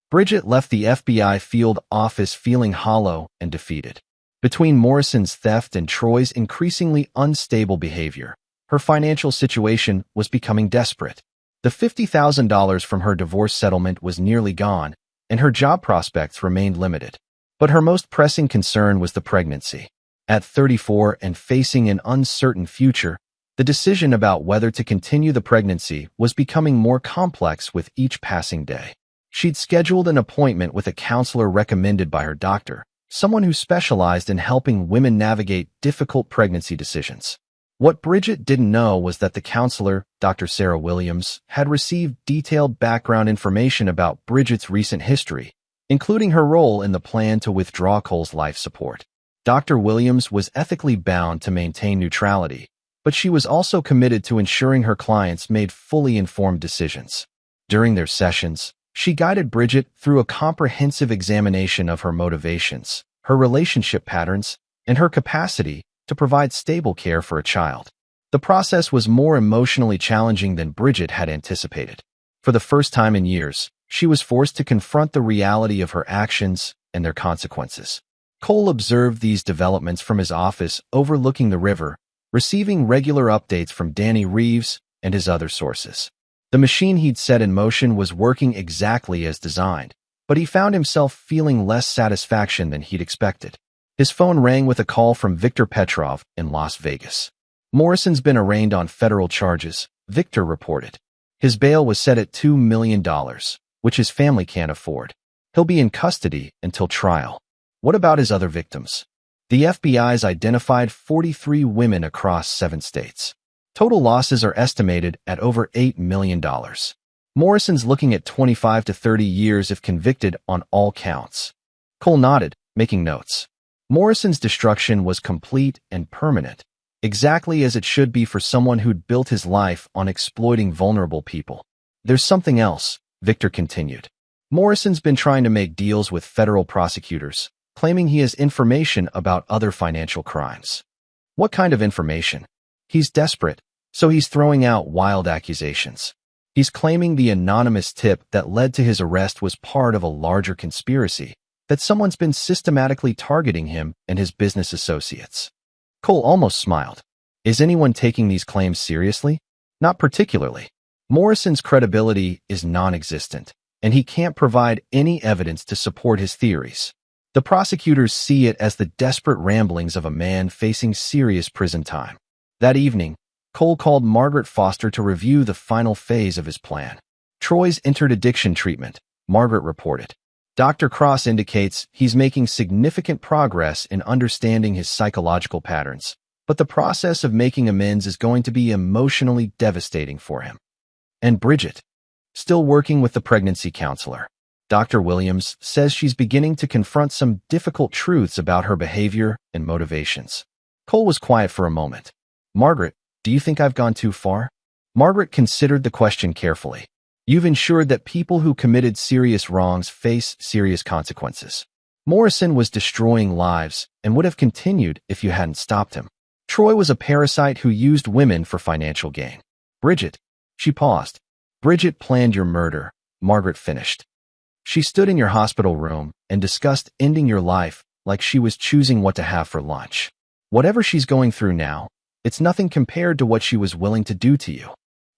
Bridget left the FBI field office feeling hollow and defeated. Between Morrison's theft and Troy's increasingly unstable behavior, her financial situation was becoming desperate. The $50,000 from her divorce settlement was nearly gone, and her job prospects remained limited. But her most pressing concern was the pregnancy. At 34 and facing an uncertain future, the decision about whether to continue the pregnancy was becoming more complex with each passing day. She'd scheduled an appointment with a counselor recommended by her doctor, someone who specialized in helping women navigate difficult pregnancy decisions. What Bridget didn't know was that the counselor, Dr. Sarah Williams, had received detailed background information about Bridget's recent history, including her role in the plan to withdraw Cole's life support. Dr. Williams was ethically bound to maintain neutrality, but she was also committed to ensuring her clients made fully informed decisions. During their sessions, she guided Bridget through a comprehensive examination of her motivations, her relationship patterns, and her capacity to provide stable care for a child. The process was more emotionally challenging than Bridget had anticipated. For the first time in years, she was forced to confront the reality of her actions and their consequences. Cole observed these developments from his office overlooking the river, receiving regular updates from Danny Reeves and his other sources. The machine he'd set in motion was working exactly as designed, but he found himself feeling less satisfaction than he'd expected. His phone rang with a call from Victor Petrov in Las Vegas. Morrison's been arraigned on federal charges, Victor reported. His bail was set at $2 million, which his family can't afford. He'll be in custody until trial. What about his other victims? The FBI's identified 43 women across 7 states. Total losses are estimated at over $8 million. Morrison's looking at 25 to 30 years if convicted on all counts. Cole nodded, making notes. Morrison's destruction was complete and permanent, exactly as it should be for someone who'd built his life on exploiting vulnerable people. There's something else, Victor continued. Morrison's been trying to make deals with federal prosecutors, claiming he has information about other financial crimes. What kind of information? He's desperate, so he's throwing out wild accusations. He's claiming the anonymous tip that led to his arrest was part of a larger conspiracy, that someone's been systematically targeting him and his business associates. Cole almost smiled. Is anyone taking these claims seriously? Not particularly. Morrison's credibility is non-existent, and he can't provide any evidence to support his theories. The prosecutors see it as the desperate ramblings of a man facing serious prison time. That evening, Cole called Margaret Foster to review the final phase of his plan. Troy's entered addiction treatment, Margaret reported. Dr. Cross indicates he's making significant progress in understanding his psychological patterns, but the process of making amends is going to be emotionally devastating for him. And Bridget, still working with the pregnancy counselor. Dr. Williams says she's beginning to confront some difficult truths about her behavior and motivations. Cole was quiet for a moment. Margaret, do you think I've gone too far? Margaret considered the question carefully. You've ensured that people who committed serious wrongs face serious consequences. Morrison was destroying lives and would have continued if you hadn't stopped him. Troy was a parasite who used women for financial gain. Bridget, she paused. Bridget planned your murder, Margaret finished. She stood in your hospital room and discussed ending your life like she was choosing what to have for lunch. Whatever she's going through now, it's nothing compared to what she was willing to do to you.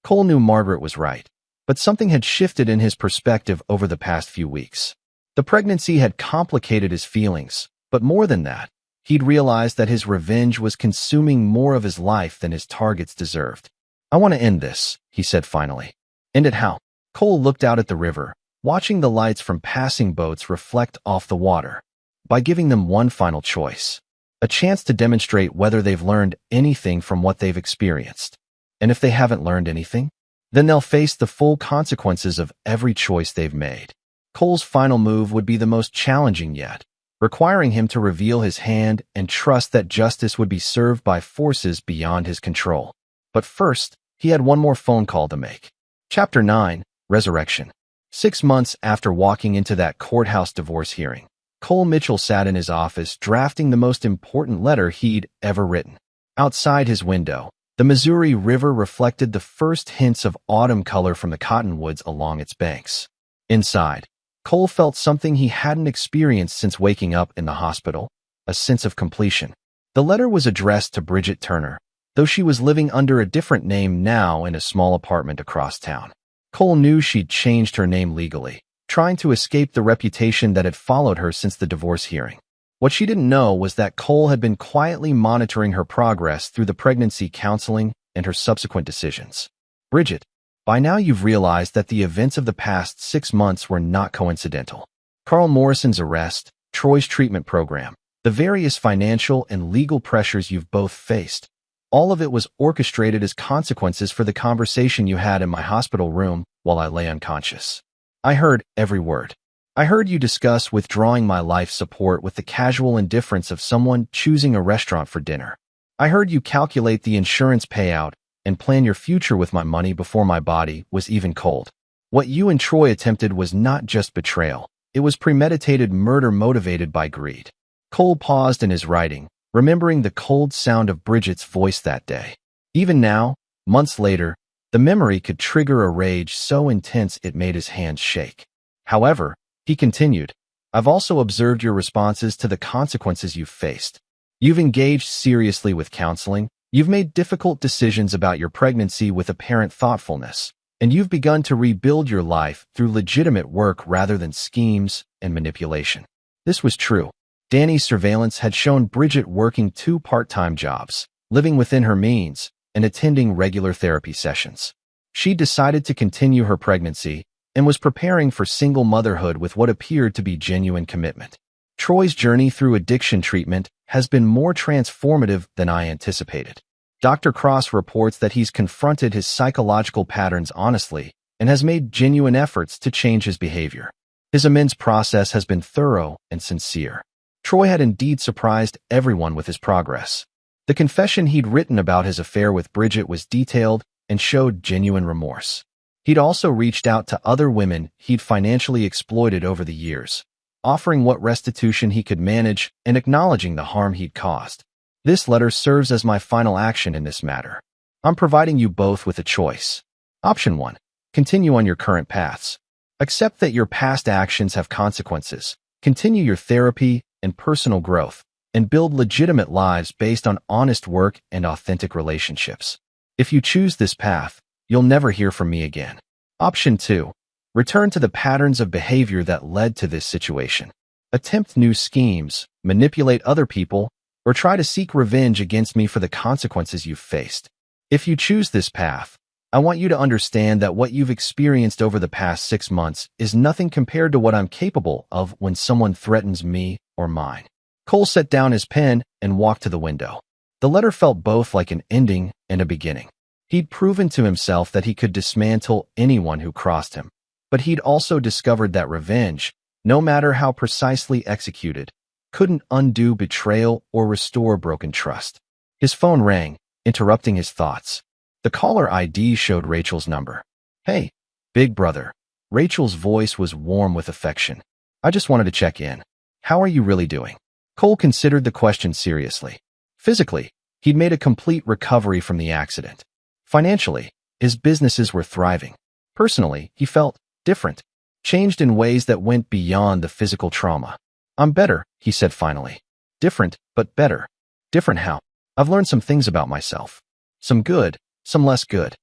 Cole knew Margaret was right, but something had shifted in his perspective over the past few weeks. The pregnancy had complicated his feelings, but more than that, he'd realized that his revenge was consuming more of his life than his targets deserved. I want to end this, he said finally. End it how? Cole looked out at the river, watching the lights from passing boats reflect off the water. By giving them one final choice. A chance to demonstrate whether they've learned anything from what they've experienced. And if they haven't learned anything, Then they'll face the full consequences of every choice they've made. Cole's final move would be the most challenging yet, requiring him to reveal his hand and trust that justice would be served by forces beyond his control. But first, he had one more phone call to make. Chapter 9, Resurrection. 6 months after walking into that courthouse divorce hearing, Cole Mitchell sat in his office drafting the most important letter he'd ever written. Outside his window, the Missouri River reflected the first hints of autumn color from the cottonwoods along its banks. Inside, Cole felt something he hadn't experienced since waking up in the hospital, a sense of completion. The letter was addressed to Bridget Turner, though she was living under a different name now in a small apartment across town. Cole knew she'd changed her name legally, trying to escape the reputation that had followed her since the divorce hearing. What she didn't know was that Cole had been quietly monitoring her progress through the pregnancy counseling and her subsequent decisions. Bridget, by now you've realized that the events of the past 6 months were not coincidental. Carl Morrison's arrest, Troy's treatment program, the various financial and legal pressures you've both faced, all of it was orchestrated as consequences for the conversation you had in my hospital room while I lay unconscious. I heard every word. I heard you discuss withdrawing my life support with the casual indifference of someone choosing a restaurant for dinner. I heard you calculate the insurance payout and plan your future with my money before my body was even cold. What you and Troy attempted was not just betrayal. It was premeditated murder motivated by greed. Cole paused in his writing, remembering the cold sound of Bridget's voice that day. Even now, months later, the memory could trigger a rage so intense it made his hands shake. However, he continued, I've also observed your responses to the consequences you've faced. You've engaged seriously with counseling, you've made difficult decisions about your pregnancy with apparent thoughtfulness, and you've begun to rebuild your life through legitimate work rather than schemes and manipulation. This was true. Danny's surveillance had shown Bridget working 2 part-time jobs, living within her means, and attending regular therapy sessions. She decided to continue her pregnancy and was preparing for single motherhood with what appeared to be genuine commitment. Troy's journey through addiction treatment has been more transformative than I anticipated. Dr. Cross reports that he's confronted his psychological patterns honestly and has made genuine efforts to change his behavior. His amends process has been thorough and sincere. Troy had indeed surprised everyone with his progress. The confession he'd written about his affair with Bridget was detailed and showed genuine remorse. He'd also reached out to other women he'd financially exploited over the years, offering what restitution he could manage and acknowledging the harm he'd caused. This letter serves as my final action in this matter. I'm providing you both with a choice. Option 1. Continue on your current paths. Accept that your past actions have consequences. Continue your therapy and personal growth, and build legitimate lives based on honest work and authentic relationships. If you choose this path, you'll never hear from me again. Option 2. Return to the patterns of behavior that led to this situation. Attempt new schemes, manipulate other people, or try to seek revenge against me for the consequences you've faced. If you choose this path, I want you to understand that what you've experienced over the past 6 months is nothing compared to what I'm capable of when someone threatens me or mine. Cole set down his pen and walked to the window. The letter felt both like an ending and a beginning. He'd proven to himself that he could dismantle anyone who crossed him, but he'd also discovered that revenge, no matter how precisely executed, couldn't undo betrayal or restore broken trust. His phone rang, interrupting his thoughts. The caller ID showed Rachel's number. Hey, big brother. Rachel's voice was warm with affection. I just wanted to check in. How are you really doing? Cole considered the question seriously. Physically, he'd made a complete recovery from the accident. Financially, his businesses were thriving. Personally, he felt different, changed in ways that went beyond the physical trauma. I'm better, he said finally. Different, but better. Different how? I've learned some things about myself. Some good, some less good.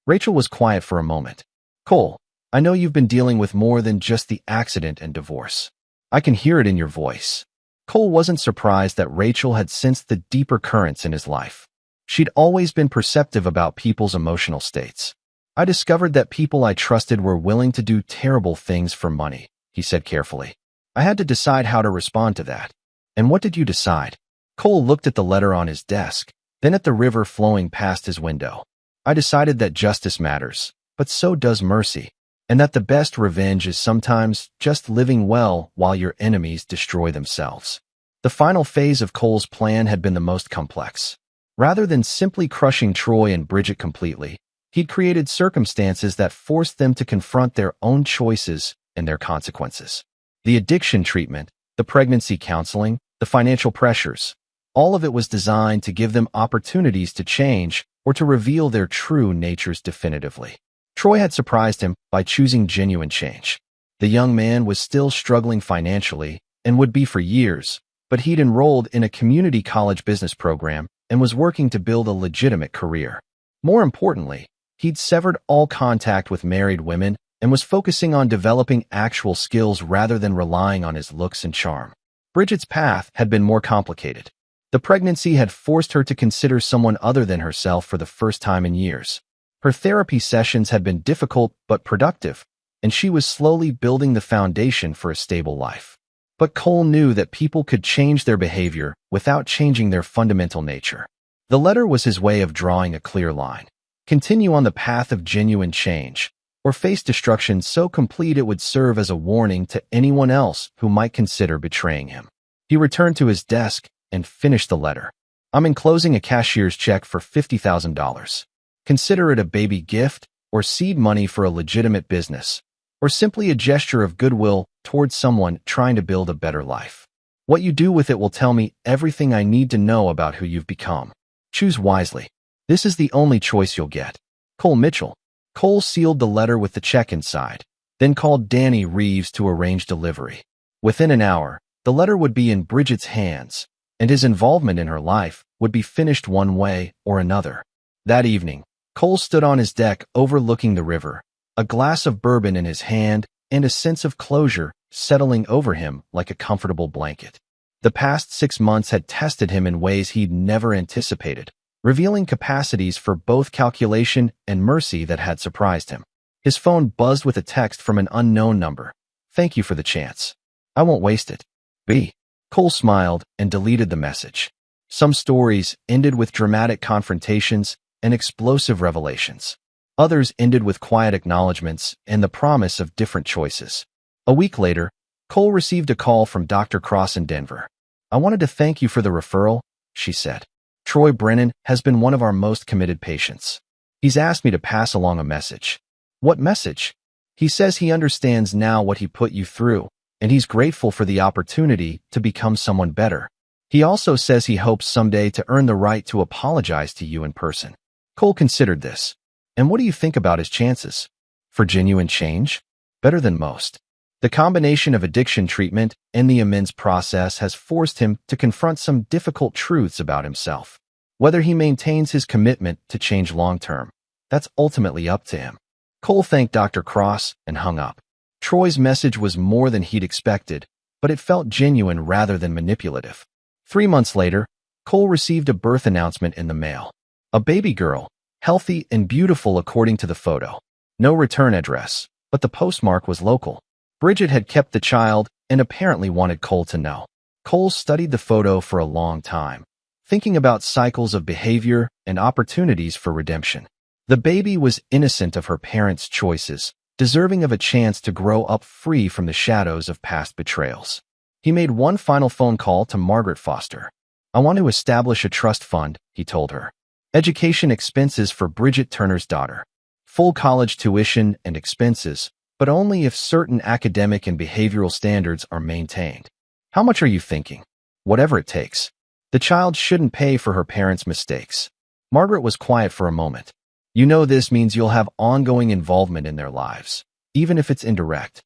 Rachel was quiet for a moment. Cole, I know you've been dealing with more than just the accident and divorce. I can hear it in your voice. Cole wasn't surprised that Rachel had sensed the deeper currents in his life. She'd always been perceptive about people's emotional states. I discovered that people I trusted were willing to do terrible things for money, he said carefully. I had to decide how to respond to that. And what did you decide? Cole looked at the letter on his desk, then at the river flowing past his window. I decided that justice matters, but so does mercy, and that the best revenge is sometimes just living well while your enemies destroy themselves. The final phase of Cole's plan had been the most complex. Rather than simply crushing Troy and Bridget completely, he'd created circumstances that forced them to confront their own choices and their consequences. The addiction treatment, the pregnancy counseling, the financial pressures, all of it was designed to give them opportunities to change or to reveal their true natures definitively. Troy had surprised him by choosing genuine change. The young man was still struggling financially and would be for years, but he'd enrolled in a community college business program and was working to build a legitimate career. More importantly, he'd severed all contact with married women and was focusing on developing actual skills rather than relying on his looks and charm. Bridget's path had been more complicated. The pregnancy had forced her to consider someone other than herself for the first time in years. Her therapy sessions had been difficult but productive, and she was slowly building the foundation for a stable life. But Cole knew that people could change their behavior without changing their fundamental nature. The letter was his way of drawing a clear line. Continue on the path of genuine change, or face destruction so complete it would serve as a warning to anyone else who might consider betraying him. He returned to his desk and finished the letter. I'm enclosing a cashier's check for $50,000. Consider it a baby gift or seed money for a legitimate business, or simply a gesture of goodwill towards someone trying to build a better life. What you do with it will tell me everything I need to know about who you've become. Choose wisely. This is the only choice you'll get. Cole Mitchell. Cole sealed the letter with the check inside, then called Danny Reeves to arrange delivery. Within an hour, the letter would be in Bridget's hands, and his involvement in her life would be finished one way or another. That evening, Cole stood on his deck overlooking the river, a glass of bourbon in his hand and a sense of closure settling over him like a comfortable blanket. The past 6 months had tested him in ways he'd never anticipated, revealing capacities for both calculation and mercy that had surprised him. His phone buzzed with a text from an unknown number. Thank you for the chance. I won't waste it. B. Cole smiled and deleted the message. Some stories ended with dramatic confrontations and explosive revelations. Others ended with quiet acknowledgments and the promise of different choices. A week later, Cole received a call from Dr. Cross in Denver. I wanted to thank you for the referral, she said. Troy Brennan has been one of our most committed patients. He's asked me to pass along a message. What message? He says he understands now what he put you through, and he's grateful for the opportunity to become someone better. He also says he hopes someday to earn the right to apologize to you in person. Cole considered this. And what do you think about his chances? For genuine change? Better than most. The combination of addiction treatment and the amends process has forced him to confront some difficult truths about himself. Whether he maintains his commitment to change long-term, that's ultimately up to him. Cole thanked Dr. Cross and hung up. Troy's message was more than he'd expected, but it felt genuine rather than manipulative. 3 months later, Cole received a birth announcement in the mail. A baby girl, healthy and beautiful according to the photo. No return address, but the postmark was local. Bridget had kept the child and apparently wanted Cole to know. Cole studied the photo for a long time, thinking about cycles of behavior and opportunities for redemption. The baby was innocent of her parents' choices, deserving of a chance to grow up free from the shadows of past betrayals. He made one final phone call to Margaret Foster. I want to establish a trust fund, he told her. Education expenses for Bridget Turner's daughter. Full college tuition and expenses, but only if certain academic and behavioral standards are maintained. How much are you thinking? Whatever it takes. The child shouldn't pay for her parents' mistakes. Margaret was quiet for a moment. You know this means you'll have ongoing involvement in their lives, even if it's indirect.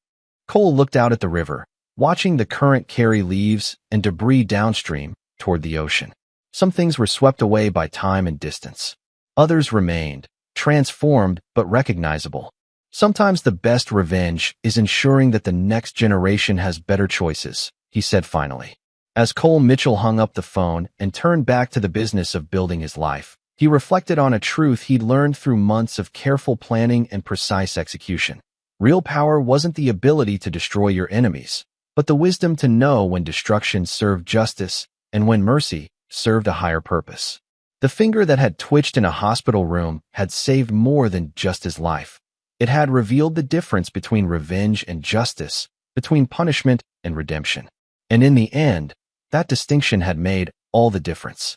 Cole looked out at the river, watching the current carry leaves and debris downstream toward the ocean. Some things were swept away by time and distance. Others remained, transformed but recognizable. Sometimes the best revenge is ensuring that the next generation has better choices, he said finally. As Cole Mitchell hung up the phone and turned back to the business of building his life, he reflected on a truth he'd learned through months of careful planning and precise execution. Real power wasn't the ability to destroy your enemies, but the wisdom to know when destruction served justice and when mercy served a higher purpose. The finger that had twitched in a hospital room had saved more than just his life. It had revealed the difference between revenge and justice, between punishment and redemption. And in the end, that distinction had made all the difference.